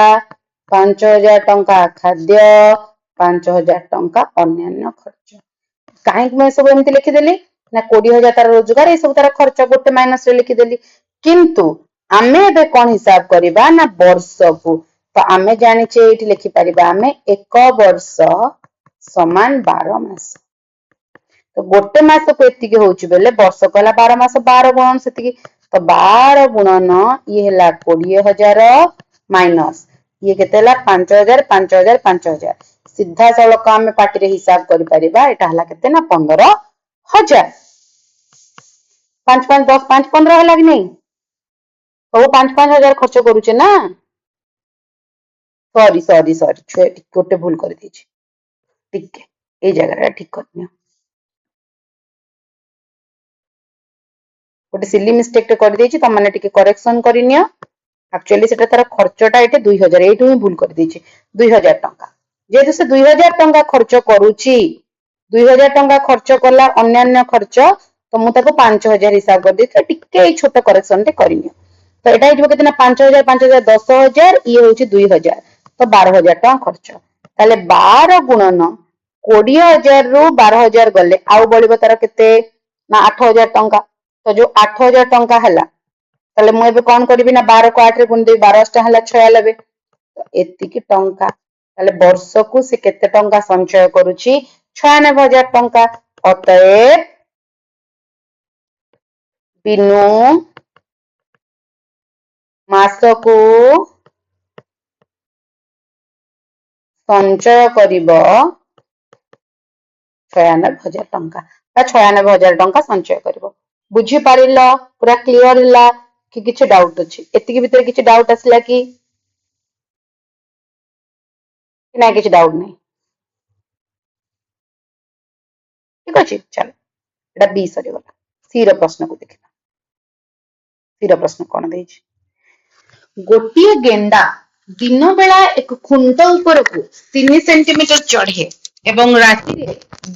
5,000 ଟଙ୍କା ଖାଦ୍ୟ, 5,000 ଟଙ୍କା ଅନ୍ୟାନ୍ୟ ଖର୍ଚ୍ଚ। କାହିଁକି ମୁଁ ଏସବୁ ଏମିତି ଲେଖିଦେଲି ନା 20,000 ତାର ରୋଜଗାର, ଏସବୁ ତାର ଖର୍ଚ୍ଚ ଗୋଟେ ମାଇନସ ରେ ଲେଖିଦେଲି। କିନ୍ତୁ ଆମେ ଏବେ କଣ ହିସାବ କରିବା ନା ବର୍ଷକୁ। ତ ଆମେ ଜାଣିଛେ ଏଇଠି ଲେଖିପାରିବା ଆମେ 1 ବର୍ଷ ସମାନ 12 ମାସ। ତ ଗୋଟେ ମାସକୁ ଏତିକି ହଉଛି ବୋଲେ ବର୍ଷକୁ ହେଲା 12 ମାସ, 12 ଗୁଣନ ସେତିକି। ତ 12 ଗୁଣନ ଇଏ ହେଲା 20,000 ମାଇନସ ଇଏ କେତେ ହେଲା 5,000, 5,000, 5,000। ସିଧାସଳଖ ଆମେ ପାଟିରେ ହିସାବ କରିପାରିବା ଏଟା ହେଲା କେତେ ନା 15,000। 5 5 10 5 15 ହେଲା କି ନାଇଁ? ସବୁ 5,000 ଖର୍ଚ୍ଚ କରୁଛେ ନା। ସରି ଗୋଟେ ଭୁଲ କରିଦେଇଛି, ଟିକେ ଏଇ ଜାଗାଟା ଠିକ କରିନିଅ। ଗୋଟେ ସିଲି ମିଷ୍ଟେକ୍ ଟେ କରିଦେଇଛି, ତମାନେ ଟିକେ କରେକ୍ସନ କରିନିଅ। ଆକ୍ଚୁଆଲି ସେଟା ତାର ଖର୍ଚ୍ଚଟା ଏଠି 2,000, ଏଇଠୁ ହିଁ ଭୁଲ କରିଦେଇଛି। 2,000 ଟଙ୍କା ଯେହେତୁ ସେ 2,000 ଟଙ୍କା ଖର୍ଚ୍ଚ କରୁଛି, 2,000 ଟଙ୍କା ଖର୍ଚ୍ଚ କଲା ଅନ୍ୟାନ୍ୟ ଖର୍ଚ୍ଚ, ତ ମୁଁ ତାକୁ 5,000 ହିସାବ କରିଦେଇଥିଲି। ଟିକେ ଏଇ ଛୋଟ କରେକ୍ସନ ଟେ କରିନିଅ। ତ ଏଟା ହେଇଯିବ କେତେ ନା 5,000, 5,000 10,000, ଇଏ ହଉଛି 2,000, ତ 12,000 ଟଙ୍କା ଖର୍ଚ୍ଚ। ତାହେଲେ 12 ଗୁଣନ 20,000 ରୁ 12,000 ଗଲେ ଆଉ ବଳିବ ତାର କେତେ ନା 8,000 ଟଙ୍କା। ତ ଯୋଉ 8,000 ଟଙ୍କା ହେଲା, ତାହେଲେ ମୁଁ ଏବେ କଣ କରିବି ନା 12 କୁ 8 ରେ ଗୁଣିଦେବି, 12 ହେଲା 96। ଏତିକି ଟଙ୍କା। ତାହେଲେ ବର୍ଷକୁ ସେ କେତେ ଟଙ୍କା ସଞ୍ଚୟ କରୁଛି? 96,000 ଟଙ୍କା। ଅତଏବ ବିନୁ ମାସକୁ ସଞ୍ଚୟ କରିବ 96,000 ଟଙ୍କା ବା 96,000 ଟଙ୍କା ସଞ୍ଚୟ କରିବ। ବୁଝିପାରିଲ? ପୁରା କ୍ଲିୟର ହେଲା କି କିଛି ଡାଉଟ ଅଛି? ଏତିକି ଭିତରେ କିଛି ଡାଉଟ ଆସିଲା କି ନାଇଁ? କିଛି ଡାଉଟ ନାହିଁ, ଠିକ ଅଛି। ଚାଲ ଏଟା ବି ସରିଗଲା। ସି ର ପ୍ରଶ୍ନକୁ ଦେଖିବା। ସି ର ପ୍ରଶ୍ନ କଣ ଦେଇଛି? ଗୋଟିଏ ଗେଣ୍ଡା ଦିନ ବେଳା ଏକ ଖୁଣ୍ଟ ଉପରକୁ 3 ସେଣ୍ଟିମିଟର ଚଢେ ଏବଂ ରାତିରେ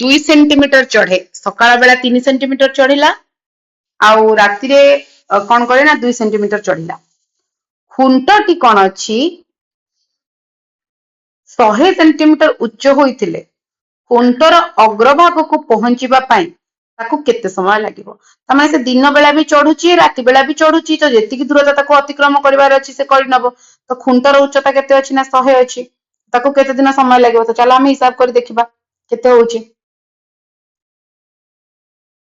2 ସେଣ୍ଟିମିଟର ଚଢେ। ସକାଳ ବେଳା 3 ସେଣ୍ଟିମିଟର ଚଢିଲା ଆଉ ରାତିରେ କଣ କରେ ନା 2 ସେଣ୍ଟିମିଟର ଚଢିଲା। ଖୁଣ୍ଟଟି କଣ ଅଛି 100 ସେଣ୍ଟିମିଟର ଉଚ୍ଚ ହୋଇଥିଲେ ଖୁଣ୍ଟର ଅଗ୍ରଭାଗକୁ ପହଞ୍ଚିବା ପାଇଁ ତାକୁ କେତେ ସମୟ ଲାଗିବ? ତାମାନେ ସେ ଦିନ ବେଳା ବି ଚଢୁଛି, ରାତି ବେଳା ବି ଚଢୁଛି, ତ ଯେତିକି ଦୂରତା ତାକୁ ଅତିକ୍ରମ କରିବାର ଅଛି ସେ କରିନବ। ତ ଖୁଣ୍ଟର ଉଚ୍ଚତା କେତେ ଅଛି ନା 100 ଅଛି। ତାକୁ କେତେ ଦିନ ସମୟ ଲାଗିବ? ତ ଚାଲ ଆମେ ହିସାବ କରି ଦେଖିବା କେତେ ହଉଛି।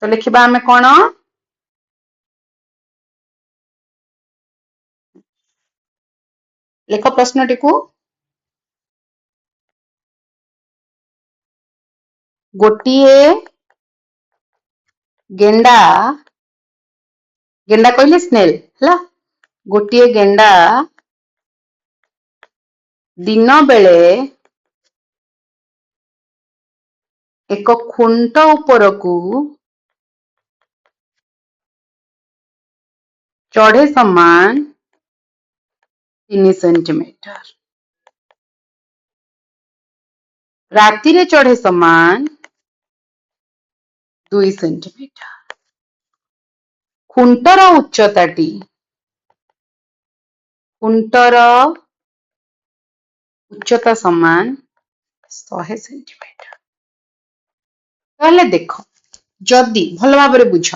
ତ ଲେଖିବା ଆମେ କଣ? ଲେଖ ପ୍ରଶ୍ନଟିକୁ। ଗୋଟିଏ ଗେଣ୍ଡା, ଗେଣ୍ଡା କହିଲେ ସ୍ନେଲ ହେଲା, ଗୋଟିଏ ଗେଣ୍ଡା ଦିନ ବେଳେ ଏକ ଖୁଣ୍ଟ ଉପରକୁ ଚଢେ ସମାନ 3 ସେଣ୍ଟିମିଟର, ରାତିରେ ଚଢେ ସମାନ 2 ସେଣ୍ଟିମିଟର। ଖୁଣ୍ଟର ଉଚ୍ଚତାଟି, ଖୁଣ୍ଟର ଉଚ୍ଚତା ସମାନ 100 ସେଣ୍ଟିମିଟର। ତାହେଲେ ଦେଖ, ଯଦି ଭଲ ଭାବରେ ବୁଝ,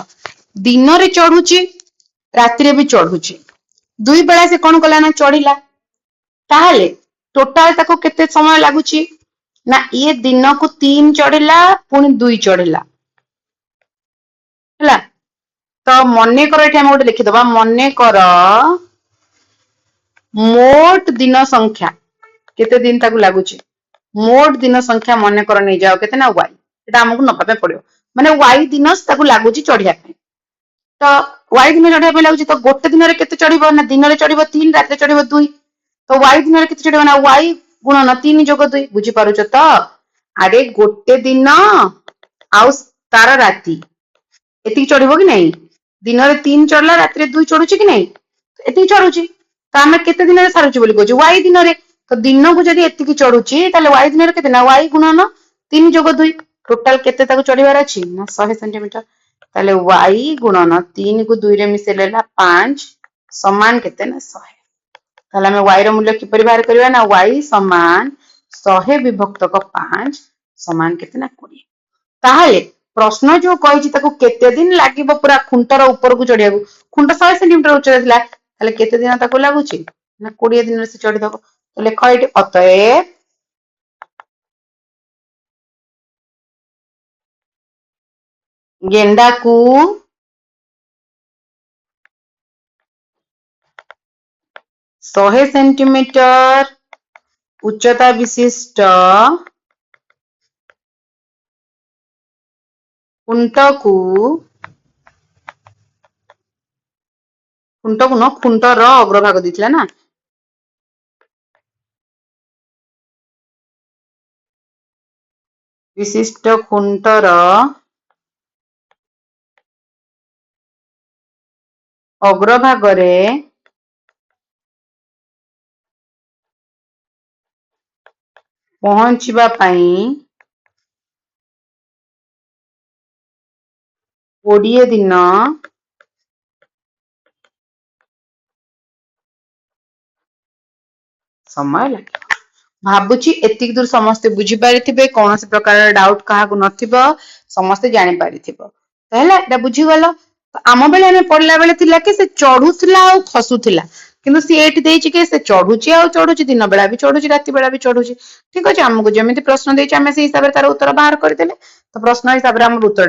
ଦିନରେ ଚଢୁଛି ରାତିରେ ବି ଚଢୁଛି, ଦୁଇ ବେଳା ସେ କଣ କଲା ନା ଚଢିଲା, ତାହେଲେ ଟୋଟାଲ ତାକୁ କେତେ ସମୟ ଲାଗୁଛି ନା ଇଏ ଦିନକୁ 3 ଚଢିଲା ପୁଣି 2 ଚଢିଲା ହେଲା। ତ ମନେକର ଏଠି ଆମେ ଗୋଟେ ଲେଖିଦବା, ମନେକର ମୋଟ ଦିନ ସଂଖ୍ୟା କେତେ ଦିନ ତାକୁ ଲାଗୁଛି, ମୋଟ ଦିନ ସଂଖ୍ୟା ମନେକର ନେଇଯାଅ କେତେ ନା y, এটা ଆମକୁ ନବା ପାଇଁ ପଡିବ। ମାନେ y ଦିନ ତାକୁ ଲାଗୁଛି ଚଢିବା ପାଇଁ। ତ y ଦିନ ଚଢିବା ପାଇଁ ଲାଗୁଛି, ତ ଗୋଟେ ଦିନରେ କେତେ ଚଢିବ ନା ଦିନରେ ଚଢିବ 3, ରାତିରେ ଚଢିବ 2। ତ y ଦିନରେ କେତେ ଚଢିବ ନା y ଗୁଣନ 3 ଯୋଗ 2। ବୁଝିପାରୁଛ ତ? ଆରେ ଗୋଟେ ଦିନ ଆଉ ତାର ରାତି, एति चढ़िबो कि नहीं दिन रे 3 चढ़ला राति रे 2 चढ़ुची कि नहीं एति चढ़ुची तो आमे केते दिन रे सारुची बोली कहू y दिन रे तो दिन को जदी एति चढ़ुची ताले y दिन रे केते ना y गुणन 3 + 2 टोटल केते ताको चढ़िबार अछि ना 100 सेंटीमीटर ताले y गुणन 3 को 2 रे मिसेलेला 5 समान केते ना 100 ताले हमें y रो मूल्य किपरि बाहर करबा ना y समान 100 विभक्त को 5 समान केते ना 20 ताहले प्रश्न जो कहिछि ताको केते दिन लागिबो पूरा खुंटर ऊपर को चढ़िया खुंट 100 सेंटीमीटर उच्चता थिला ताले केते दिन ताको लागुछि ना 20 दिन से चढ़ी दबो तो लेख एठी अतएव गेंडा को 100 सेंटीमीटर उच्चता विशिष्ट खुंट को न खुंटर अग्रभाग दिथिला ना विशिष्ट खुंटर अग्रभाग रे पहुंचीबा पई 20 दिन समय लगे भाबुची एतिक दूर समस्ते बुझी पारिथिबे कौन से प्रकार डाउट कहा को नथिबो समस्ते जानि पारिथिबो तहला एटा बुझी गलो तो आम बेले हमें पढ़ला बेले थिला कि से चढ़ुथिला आ खसुथिला किंतु सी एठी देछि कि से चढ़ुची दिन बेला भी चढ़ुची राति बेला भी चढ़ुची ठीक अछि हमको जेमिति प्रश्न देछि हमें से हिसाब रे तार उत्तर बाहर कर देले तो प्रश्न हिसाब रे हम उत्तर